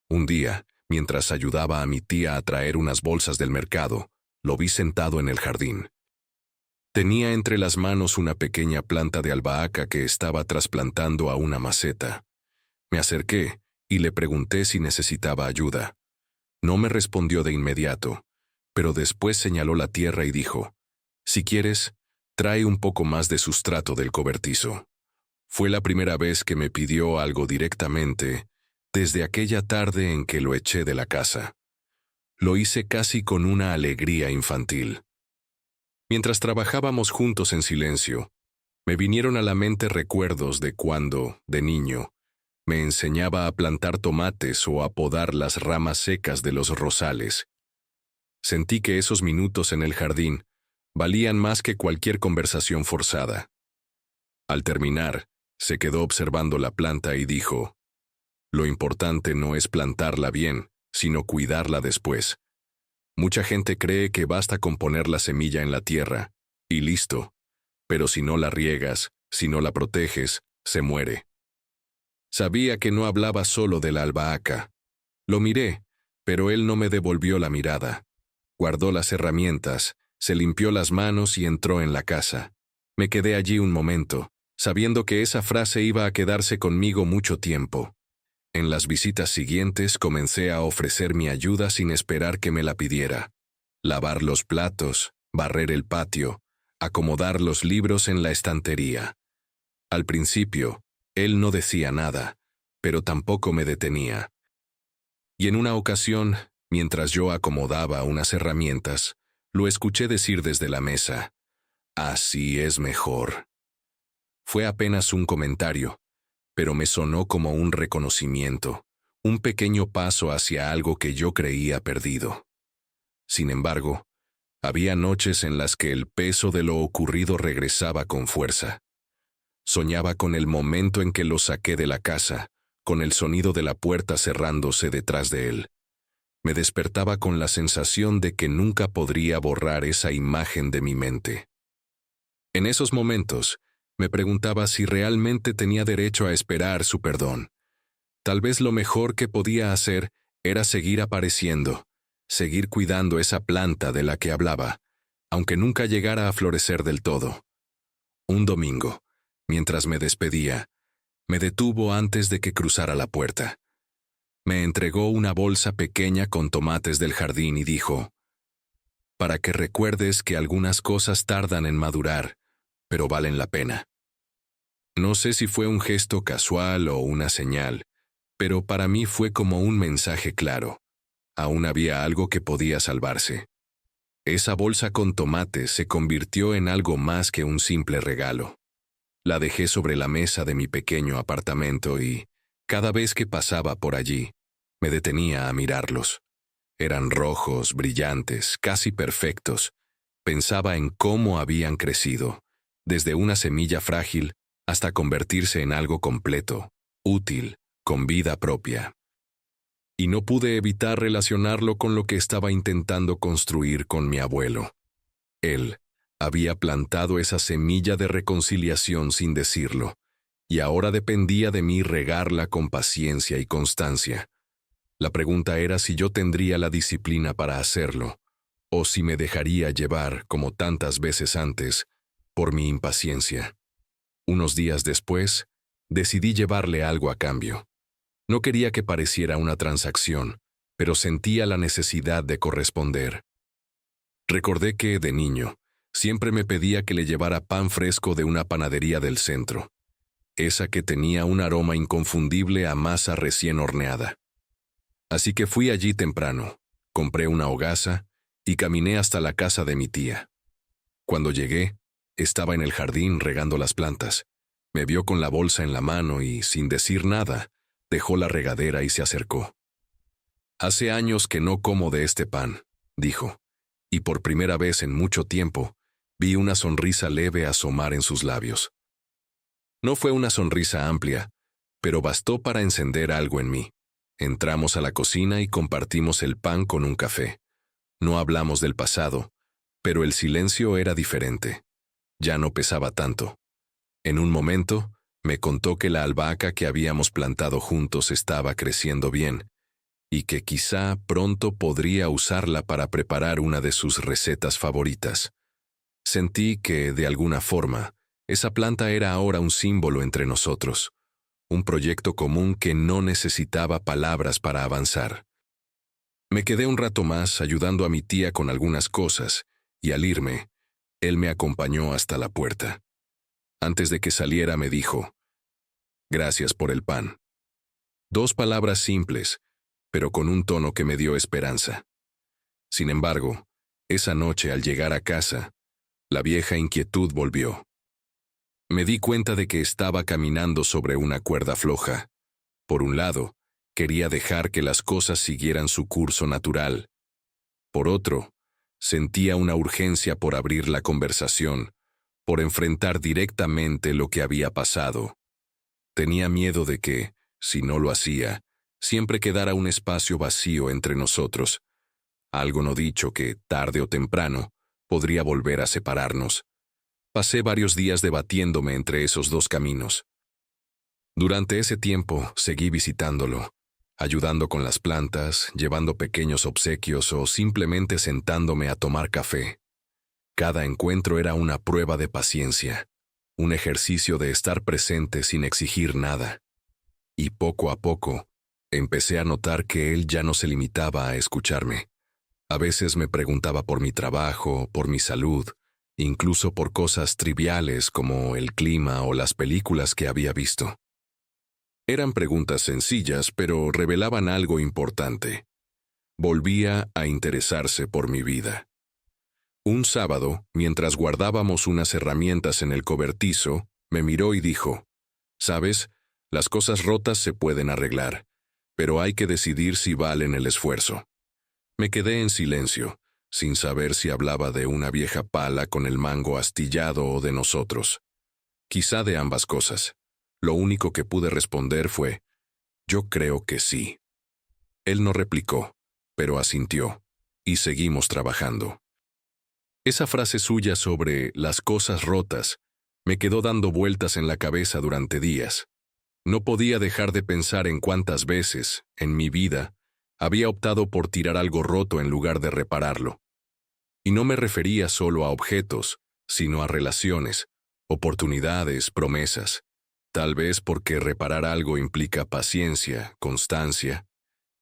Un día, mientras ayudaba a mi tía a traer unas bolsas del mercado, lo vi sentado en el jardín. Tenía entre las manos una pequeña planta de albahaca que estaba trasplantando a una maceta. Me acerqué y le pregunté si necesitaba ayuda. No me respondió de inmediato, pero después señaló la tierra y dijo: «Si quieres, trae un poco más de sustrato del cobertizo». Fue la primera vez que me pidió algo directamente, desde aquella tarde en que lo eché de la casa. Lo hice casi con una alegría infantil. Mientras trabajábamos juntos en silencio, me vinieron a la mente recuerdos de cuando, de niño, me enseñaba a plantar tomates o a podar las ramas secas de los rosales. Sentí que esos minutos en el jardín valían más que cualquier conversación forzada. Al terminar, se quedó observando la planta y dijo: «Lo importante no es plantarla bien, sino cuidarla después. Mucha gente cree que basta con poner la semilla en la tierra, y listo. Pero si no la riegas, si no la proteges, se muere». Sabía que no hablaba solo de la albahaca. Lo miré, pero él no me devolvió la mirada. Guardó las herramientas, se limpió las manos y entró en la casa. Me quedé allí un momento, sabiendo que esa frase iba a quedarse conmigo mucho tiempo. En las visitas siguientes comencé a ofrecer mi ayuda sin esperar que me la pidiera. Lavar los platos, barrer el patio, acomodar los libros en la estantería. Al principio, él no decía nada, pero tampoco me detenía. Y en una ocasión, mientras yo acomodaba unas herramientas, lo escuché decir desde la mesa: «Así es mejor». Fue apenas un comentario, pero me sonó como un reconocimiento, un pequeño paso hacia algo que yo creía perdido. Sin embargo, había noches en las que el peso de lo ocurrido regresaba con fuerza. Soñaba con el momento en que lo saqué de la casa, con el sonido de la puerta cerrándose detrás de él. Me despertaba con la sensación de que nunca podría borrar esa imagen de mi mente. En esos momentos, me preguntaba si realmente tenía derecho a esperar su perdón. Tal vez lo mejor que podía hacer era seguir apareciendo, seguir cuidando esa planta de la que hablaba, aunque nunca llegara a florecer del todo. Un domingo, mientras me despedía, me detuvo antes de que cruzara la puerta. Me entregó una bolsa pequeña con tomates del jardín y dijo: «Para que recuerdes que algunas cosas tardan en madurar, pero valen la pena». No sé si fue un gesto casual o una señal, pero para mí fue como un mensaje claro. Aún había algo que podía salvarse. Esa bolsa con tomates se convirtió en algo más que un simple regalo. La dejé sobre la mesa de mi pequeño apartamento y, cada vez que pasaba por allí, me detenía a mirarlos. Eran rojos, brillantes, casi perfectos. Pensaba en cómo habían crecido, desde una semilla frágil hasta convertirse en algo completo, útil, con vida propia. Y no pude evitar relacionarlo con lo que estaba intentando construir con mi abuelo. Él había plantado esa semilla de reconciliación sin decirlo, y ahora dependía de mí regarla con paciencia y constancia. La pregunta era si yo tendría la disciplina para hacerlo, o si me dejaría llevar, como tantas veces antes, por mi impaciencia. Unos días después, decidí llevarle algo a cambio. No quería que pareciera una transacción, pero sentía la necesidad de corresponder. Recordé que, de niño, siempre me pedía que le llevara pan fresco de una panadería del centro, esa que tenía un aroma inconfundible a masa recién horneada. Así que fui allí temprano, compré una hogaza y caminé hasta la casa de mi tía. Cuando llegué, estaba en el jardín regando las plantas. Me vio con la bolsa en la mano y, sin decir nada, dejó la regadera y se acercó. «Hace años que no como de este pan», dijo, y por primera vez en mucho tiempo, vi una sonrisa leve asomar en sus labios. No fue una sonrisa amplia, pero bastó para encender algo en mí. Entramos a la cocina y compartimos el pan con un café. No hablamos del pasado, pero el silencio era diferente. Ya no pesaba tanto. En un momento, me contó que la albahaca que habíamos plantado juntos estaba creciendo bien, y que quizá pronto podría usarla para preparar una de sus recetas favoritas. Sentí que, de alguna forma, esa planta era ahora un símbolo entre nosotros, un proyecto común que no necesitaba palabras para avanzar. Me quedé un rato más ayudando a mi tía con algunas cosas, y al irme, él me acompañó hasta la puerta. Antes de que saliera me dijo: «Gracias por el pan». 2 palabras simples, pero con un tono que me dio esperanza. Sin embargo, esa noche al llegar a casa, la vieja inquietud volvió. Me di cuenta de que estaba caminando sobre una cuerda floja. Por un lado, quería dejar que las cosas siguieran su curso natural. Por otro, sentía una urgencia por abrir la conversación, por enfrentar directamente lo que había pasado. Tenía miedo de que, si no lo hacía, siempre quedara un espacio vacío entre nosotros, algo no dicho que, tarde o temprano, podría volver a separarnos. Pasé varios días debatiéndome entre esos 2 caminos. Durante ese tiempo seguí visitándolo, ayudando con las plantas, llevando pequeños obsequios o simplemente sentándome a tomar café. Cada encuentro era una prueba de paciencia, un ejercicio de estar presente sin exigir nada. Y poco a poco, empecé a notar que él ya no se limitaba a escucharme. A veces me preguntaba por mi trabajo, por mi salud, incluso por cosas triviales como el clima o las películas que había visto. Eran preguntas sencillas, pero revelaban algo importante. Volvía a interesarse por mi vida. Un sábado, mientras guardábamos unas herramientas en el cobertizo, me miró y dijo: «¿Sabes? Las cosas rotas se pueden arreglar, pero hay que decidir si valen el esfuerzo». Me quedé en silencio, sin saber si hablaba de una vieja pala con el mango astillado o de nosotros. Quizá de ambas cosas. Lo único que pude responder fue: «Yo creo que sí». Él no replicó, pero asintió, y seguimos trabajando. Esa frase suya sobre las cosas rotas me quedó dando vueltas en la cabeza durante días. No podía dejar de pensar en cuántas veces, en mi vida, había optado por tirar algo roto en lugar de repararlo. Y no me refería solo a objetos, sino a relaciones, oportunidades, promesas. Tal vez porque reparar algo implica paciencia, constancia,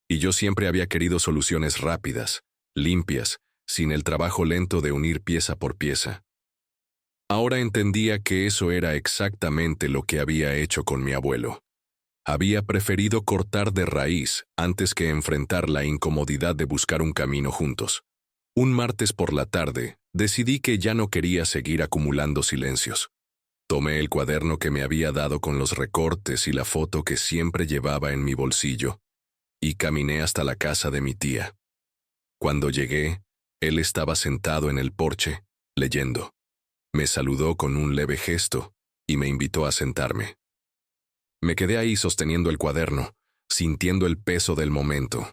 y yo siempre había querido soluciones rápidas, limpias, sin el trabajo lento de unir pieza por pieza. Ahora entendía que eso era exactamente lo que había hecho con mi abuelo. Había preferido cortar de raíz antes que enfrentar la incomodidad de buscar un camino juntos. Un martes por la tarde, decidí que ya no quería seguir acumulando silencios. Tomé el cuaderno que me había dado con los recortes y la foto que siempre llevaba en mi bolsillo, y caminé hasta la casa de mi tía. Cuando llegué, él estaba sentado en el porche, leyendo. Me saludó con un leve gesto y me invitó a sentarme. Me quedé ahí sosteniendo el cuaderno, sintiendo el peso del momento.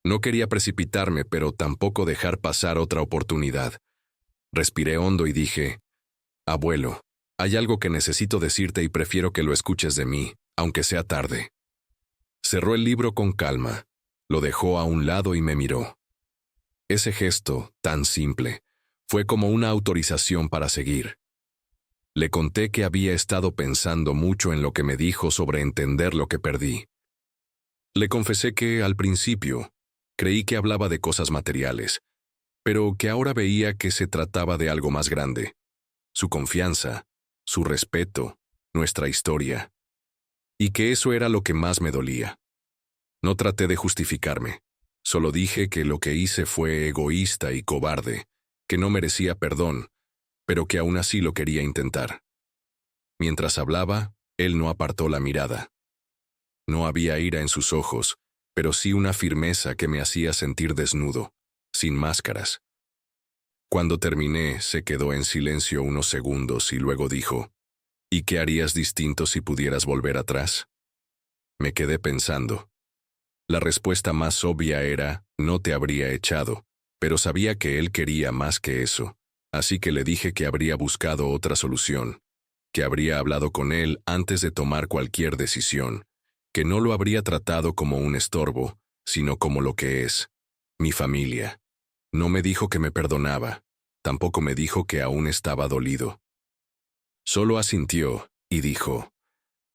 No quería precipitarme, pero tampoco dejar pasar otra oportunidad. Respiré hondo y dije, «Abuelo, hay algo que necesito decirte y prefiero que lo escuches de mí, aunque sea tarde». Cerró el libro con calma, lo dejó a un lado y me miró. Ese gesto, tan simple, fue como una autorización para seguir. Le conté que había estado pensando mucho en lo que me dijo sobre entender lo que perdí. Le confesé que, al principio, creí que hablaba de cosas materiales, pero que ahora veía que se trataba de algo más grande. Su confianza, su respeto, nuestra historia. Y que eso era lo que más me dolía. No traté de justificarme. Solo dije que lo que hice fue egoísta y cobarde, que no merecía perdón, pero que aún así lo quería intentar. Mientras hablaba, él no apartó la mirada. No había ira en sus ojos, pero sí una firmeza que me hacía sentir desnudo, sin máscaras. Cuando terminé, se quedó en silencio unos segundos y luego dijo, «¿Y qué harías distinto si pudieras volver atrás?» Me quedé pensando. La respuesta más obvia era, no te habría echado, pero sabía que él quería más que eso, así que le dije que habría buscado otra solución, que habría hablado con él antes de tomar cualquier decisión, que no lo habría tratado como un estorbo, sino como lo que es, mi familia. No me dijo que me perdonaba, tampoco me dijo que aún estaba dolido. Solo asintió y dijo,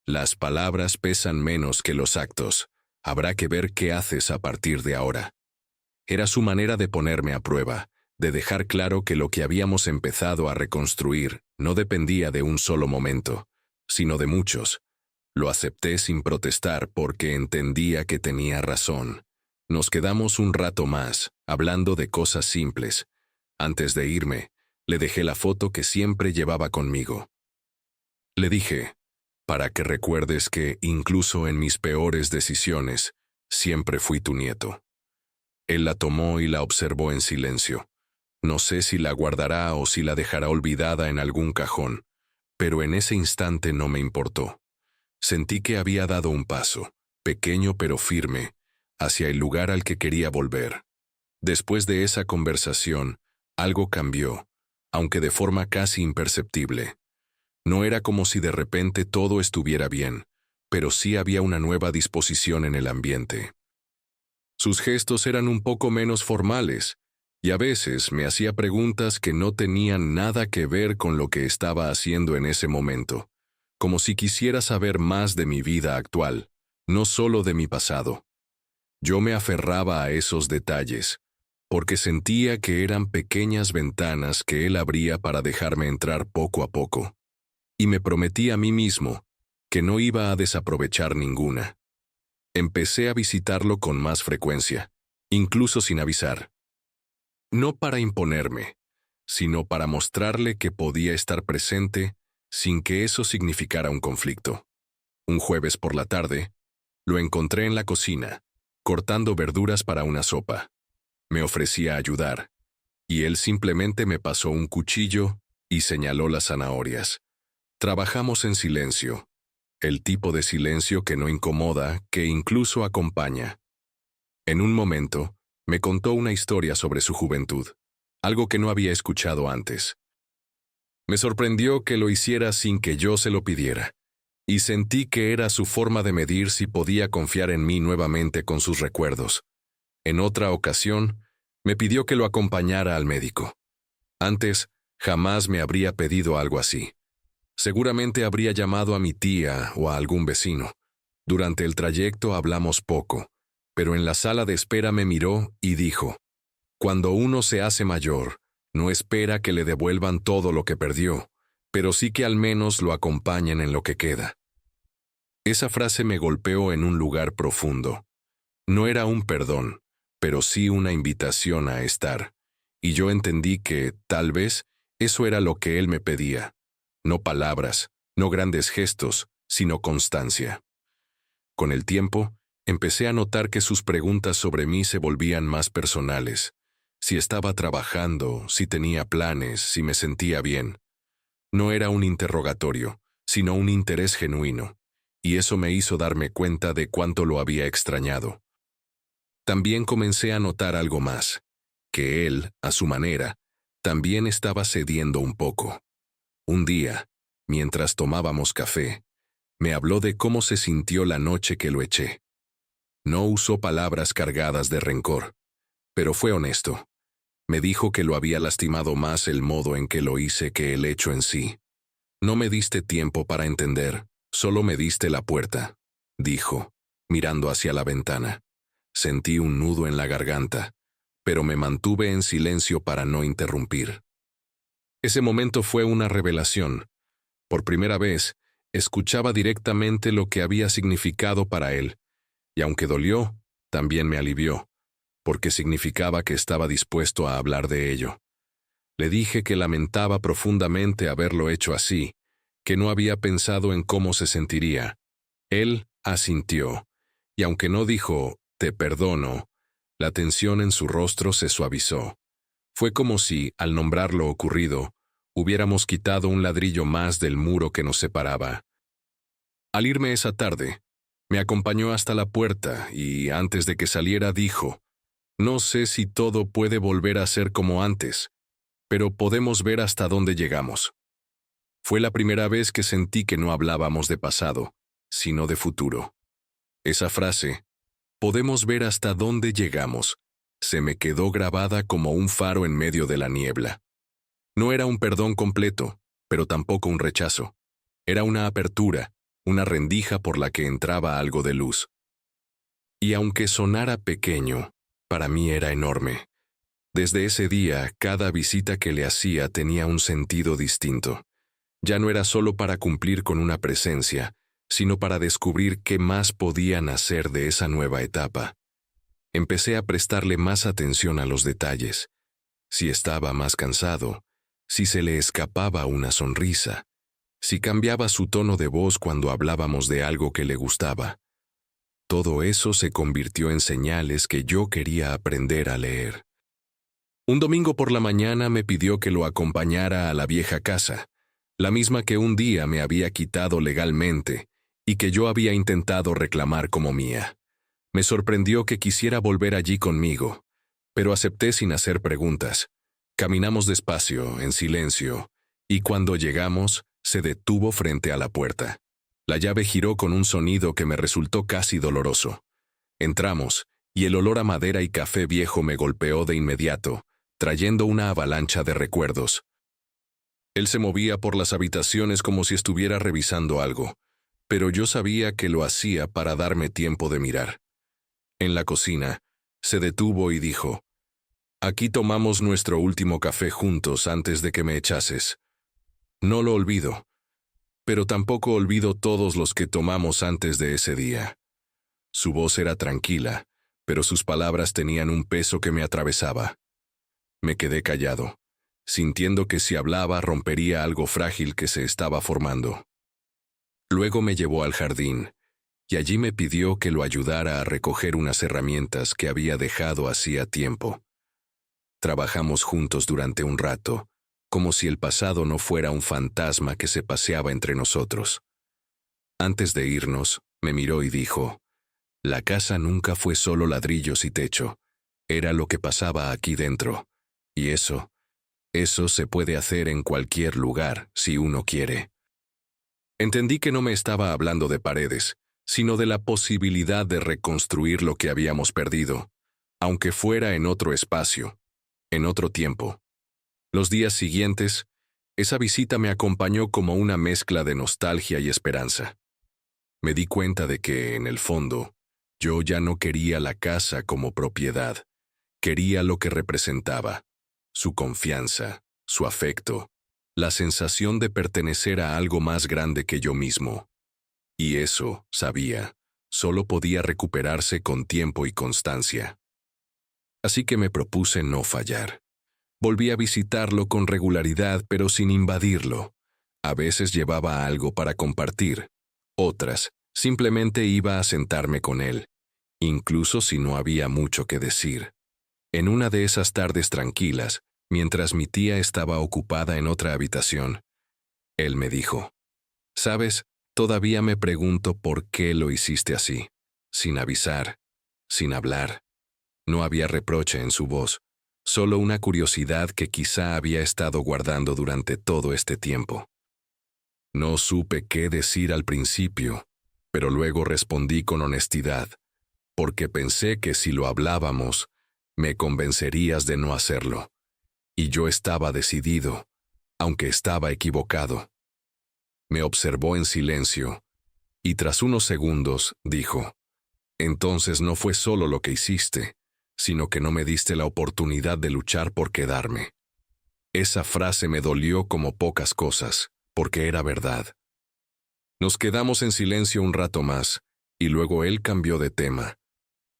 «Las palabras pesan menos que los actos. Habrá que ver qué haces a partir de ahora». Era su manera de ponerme a prueba, de dejar claro que lo que habíamos empezado a reconstruir no dependía de un solo momento, sino de muchos. Lo acepté sin protestar porque entendía que tenía razón. Nos quedamos un rato más, hablando de cosas simples. Antes de irme, le dejé la foto que siempre llevaba conmigo. Le dije, «Para que recuerdes que, incluso en mis peores decisiones, siempre fui tu nieto». Él la tomó y la observó en silencio. No sé si la guardará o si la dejará olvidada en algún cajón, pero en ese instante no me importó. Sentí que había dado un paso, pequeño pero firme, hacia el lugar al que quería volver. Después de esa conversación, algo cambió, aunque de forma casi imperceptible. No era como si de repente todo estuviera bien, pero sí había una nueva disposición en el ambiente. Sus gestos eran un poco menos formales, y a veces me hacía preguntas que no tenían nada que ver con lo que estaba haciendo en ese momento, como si quisiera saber más de mi vida actual, no solo de mi pasado. Yo me aferraba a esos detalles, porque sentía que eran pequeñas ventanas que él abría para dejarme entrar poco a poco. Y me prometí a mí mismo que no iba a desaprovechar ninguna. Empecé a visitarlo con más frecuencia, incluso sin avisar. No para imponerme, sino para mostrarle que podía estar presente sin que eso significara un conflicto. Un jueves por la tarde, lo encontré en la cocina, cortando verduras para una sopa. Me ofrecía a ayudar, y él simplemente me pasó un cuchillo y señaló las zanahorias. Trabajamos en silencio, el tipo de silencio que no incomoda, que incluso acompaña. En un momento, me contó una historia sobre su juventud, algo que no había escuchado antes. Me sorprendió que lo hiciera sin que yo se lo pidiera, y sentí que era su forma de medir si podía confiar en mí nuevamente con sus recuerdos. En otra ocasión, Me pidió que lo acompañara al médico. Antes, jamás me habría pedido algo así. Seguramente habría llamado a mi tía o a algún vecino. Durante el trayecto hablamos poco, pero en la sala de espera me miró y dijo: cuando uno se hace mayor, no espera que le devuelvan todo lo que perdió, pero sí que al menos lo acompañen en lo que queda. Esa frase me golpeó en un lugar profundo. No era un perdón, pero sí una invitación a estar, y yo entendí que, tal vez, eso era lo que él me pedía. No palabras, no grandes gestos, sino constancia. Con el tiempo, empecé a notar que sus preguntas sobre mí se volvían más personales. Si estaba trabajando, si tenía planes, si me sentía bien. No era un interrogatorio, sino un interés genuino, y eso me hizo darme cuenta de cuánto lo había extrañado. También comencé a notar algo más, que él, a su manera, también estaba cediendo un poco. Un día, mientras tomábamos café, me habló de cómo se sintió la noche que lo eché. No usó palabras cargadas de rencor, pero fue honesto. Me dijo que lo había lastimado más el modo en que lo hice que el hecho en sí. No me diste tiempo para entender, solo me diste la puerta, dijo, mirando hacia la ventana. Sentí un nudo en la garganta, pero me mantuve en silencio para no interrumpir. Ese momento fue una revelación. Por primera vez, escuchaba directamente lo que había significado para él, y aunque dolió, también me alivió, porque significaba que estaba dispuesto a hablar de ello. Le dije que lamentaba profundamente haberlo hecho así, que no había pensado en cómo se sentiría. Él asintió, y aunque no dijo, te perdono, la tensión en su rostro se suavizó. Fue como si, al nombrar lo ocurrido, hubiéramos quitado un ladrillo más del muro que nos separaba. Al irme esa tarde, me acompañó hasta la puerta y, antes de que saliera, dijo: no sé si todo puede volver a ser como antes, pero podemos ver hasta dónde llegamos. Fue la primera vez que sentí que no hablábamos de pasado, sino de futuro. Esa frase, podemos ver hasta dónde llegamos, se me quedó grabada como un faro en medio de la niebla. No era un perdón completo, pero tampoco un rechazo. Era una apertura, una rendija por la que entraba algo de luz. Y aunque sonara pequeño, para mí era enorme. Desde ese día, cada visita que le hacía tenía un sentido distinto. Ya no era solo para cumplir con una presencia, sino para descubrir qué más podía nacer de esa nueva etapa. Empecé a prestarle más atención a los detalles. Si estaba más cansado, si se le escapaba una sonrisa, si cambiaba su tono de voz cuando hablábamos de algo que le gustaba. Todo eso se convirtió en señales que yo quería aprender a leer. Un domingo por la mañana me pidió que lo acompañara a la vieja casa, la misma que un día me había quitado legalmente y que yo había intentado reclamar como mía. Me sorprendió que quisiera volver allí conmigo, pero acepté sin hacer preguntas. Caminamos despacio, en silencio, y cuando llegamos, se detuvo frente a la puerta. La llave giró con un sonido que me resultó casi doloroso. Entramos, y el olor a madera y café viejo me golpeó de inmediato, trayendo una avalancha de recuerdos. Él se movía por las habitaciones como si estuviera revisando algo, pero yo sabía que lo hacía para darme tiempo de mirar. En la cocina, se detuvo y dijo: aquí tomamos nuestro último café juntos antes de que me echases. No lo olvido, pero tampoco olvido todos los que tomamos antes de ese día. Su voz era tranquila, pero sus palabras tenían un peso que me atravesaba. Me quedé callado, sintiendo que si hablaba rompería algo frágil que se estaba formando. Luego me llevó al jardín, y allí me pidió que lo ayudara a recoger unas herramientas que había dejado hacía tiempo. Trabajamos juntos durante un rato, como si el pasado no fuera un fantasma que se paseaba entre nosotros. Antes de irnos, me miró y dijo: la casa nunca fue solo ladrillos y techo, era lo que pasaba aquí dentro, y eso se puede hacer en cualquier lugar, si uno quiere. Entendí que no me estaba hablando de paredes, sino de la posibilidad de reconstruir lo que habíamos perdido. aunque fuera en otro espacio, en otro tiempo. Los días siguientes, esa visita me acompañó como una mezcla de nostalgia y esperanza. Me di cuenta de que, en el fondo, yo ya no quería la casa como propiedad, quería lo que representaba, su confianza, su afecto, la sensación de pertenecer a algo más grande que yo mismo. Y eso, sabía, solo podía recuperarse con tiempo y constancia. Así que me propuse no fallar. Volví a visitarlo con regularidad, pero sin invadirlo. A veces llevaba algo para compartir, otras, simplemente iba a sentarme con él, incluso si no había mucho que decir. En una de esas tardes tranquilas, mientras mi tía estaba ocupada en otra habitación, él me dijo, «¿Sabes? Todavía me pregunto por qué lo hiciste así, sin avisar, sin hablar». No había reproche en su voz, solo una curiosidad que quizá había estado guardando durante todo este tiempo. No supe qué decir al principio, pero luego respondí con honestidad, porque pensé que si lo hablábamos, me convencerías de no hacerlo. Y yo estaba decidido, aunque estaba equivocado. Me observó en silencio, y tras unos segundos dijo, «Entonces no fue solo lo que hiciste, sino que no me diste la oportunidad de luchar por quedarme». Esa frase me dolió como pocas cosas, porque era verdad. Nos quedamos en silencio un rato más, y luego él cambió de tema,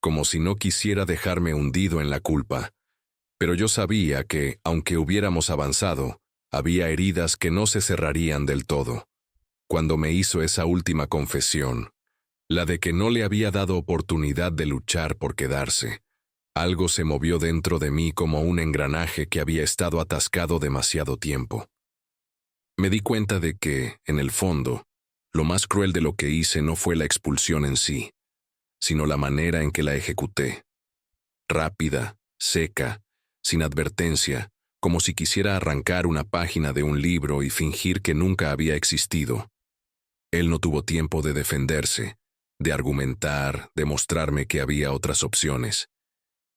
como si no quisiera dejarme hundido en la culpa. Pero yo sabía que, aunque hubiéramos avanzado, había heridas que no se cerrarían del todo. Cuando me hizo esa última confesión, la de que no le había dado oportunidad de luchar por quedarse, algo se movió dentro de mí como un engranaje que había estado atascado demasiado tiempo. Me di cuenta de que, en el fondo, lo más cruel de lo que hice no fue la expulsión en sí, sino la manera en que la ejecuté. Rápida, seca, sin advertencia, como si quisiera arrancar una página de un libro y fingir que nunca había existido. Él no tuvo tiempo de defenderse, de argumentar, de mostrarme que había otras opciones.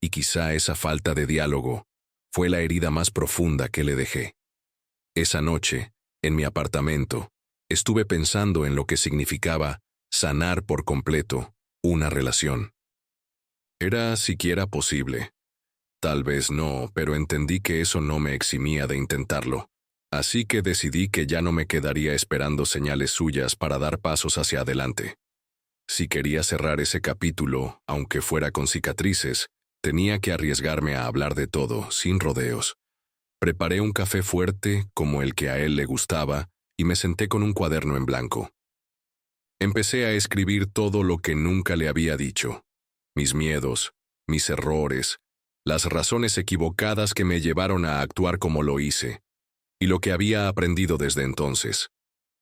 Y quizá esa falta de diálogo fue la herida más profunda que le dejé. Esa noche, en mi apartamento, estuve pensando en lo que significaba sanar por completo una relación. ¿Era siquiera posible? Tal vez no, pero entendí que eso no me eximía de intentarlo. Así que decidí que ya no me quedaría esperando señales suyas para dar pasos hacia adelante. Si quería cerrar ese capítulo, aunque fuera con cicatrices, tenía que arriesgarme a hablar de todo, sin rodeos. Preparé un café fuerte, como el que a él le gustaba, y me senté con un cuaderno en blanco. Empecé a escribir todo lo que nunca le había dicho. Mis miedos, mis errores, las razones equivocadas que me llevaron a actuar como lo hice, y lo que había aprendido desde entonces.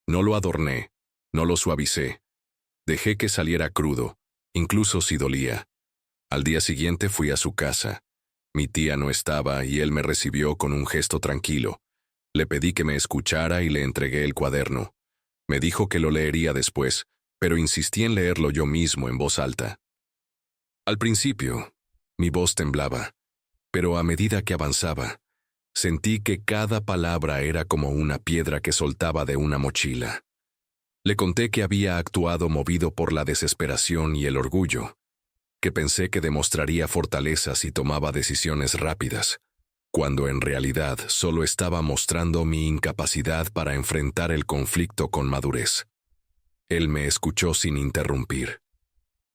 No lo adorné, no lo suavicé. Dejé que saliera crudo, incluso si dolía. Al día siguiente fui a su casa. Mi tía no estaba y él me recibió con un gesto tranquilo. Le pedí que me escuchara y le entregué el cuaderno. Me dijo que lo leería después, pero insistí en leerlo yo mismo en voz alta. Al principio, mi voz temblaba, pero a medida que avanzaba, sentí que cada palabra era como una piedra que soltaba de una mochila. Le conté que había actuado movido por la desesperación y el orgullo, que pensé que demostraría fortaleza si tomaba decisiones rápidas, cuando en realidad solo estaba mostrando mi incapacidad para enfrentar el conflicto con madurez. Él me escuchó sin interrumpir.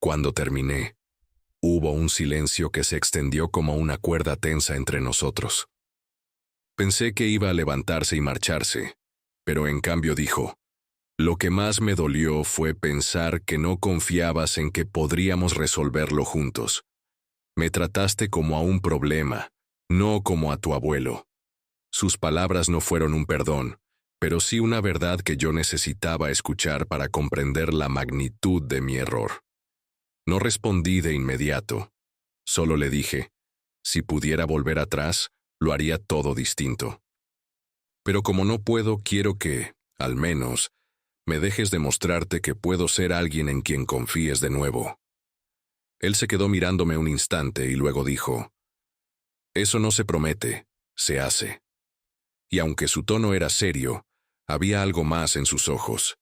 Cuando terminé, hubo un silencio que se extendió como una cuerda tensa entre nosotros. Pensé que iba a levantarse y marcharse, pero en cambio dijo, «Lo que más me dolió fue pensar que no confiabas en que podríamos resolverlo juntos. Me trataste como a un problema, no como a tu abuelo». Sus palabras no fueron un perdón, pero sí una verdad que yo necesitaba escuchar para comprender la magnitud de mi error. No respondí de inmediato. Solo le dije, si pudiera volver atrás, lo haría todo distinto. Pero como no puedo, quiero que, al menos, me dejes demostrarte que puedo ser alguien en quien confíes de nuevo. Él se quedó mirándome un instante y luego dijo, «Eso no se promete, se hace». Y aunque su tono era serio, había algo más en sus ojos,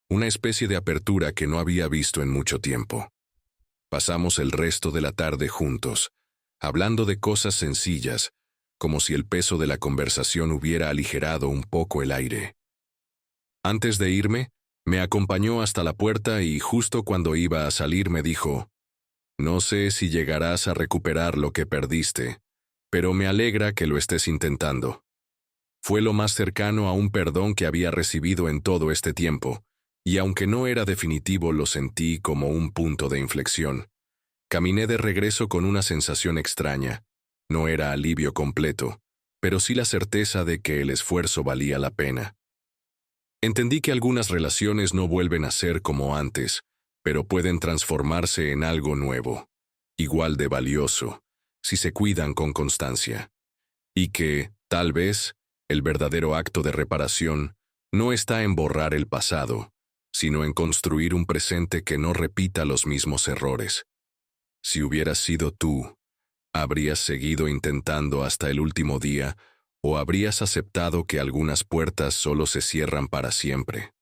una especie de apertura que no había visto en mucho tiempo. Pasamos el resto de la tarde juntos, hablando de cosas sencillas, como si el peso de la conversación hubiera aligerado un poco el aire. Antes de irme, me acompañó hasta la puerta y justo cuando iba a salir me dijo, «No sé si llegarás a recuperar lo que perdiste, pero me alegra que lo estés intentando». Fue lo más cercano a un perdón que había recibido en todo este tiempo, y aunque no era definitivo lo sentí como un punto de inflexión. Caminé de regreso con una sensación extraña. No era alivio completo, pero sí la certeza de que el esfuerzo valía la pena. Entendí que algunas relaciones no vuelven a ser como antes, pero pueden transformarse en algo nuevo, igual de valioso, si se cuidan con constancia. Y que, tal vez, el verdadero acto de reparación no está en borrar el pasado, sino en construir un presente que no repita los mismos errores. Si hubieras sido tú, ¿habrías seguido intentando hasta el último día o habrías aceptado que algunas puertas solo se cierran para siempre?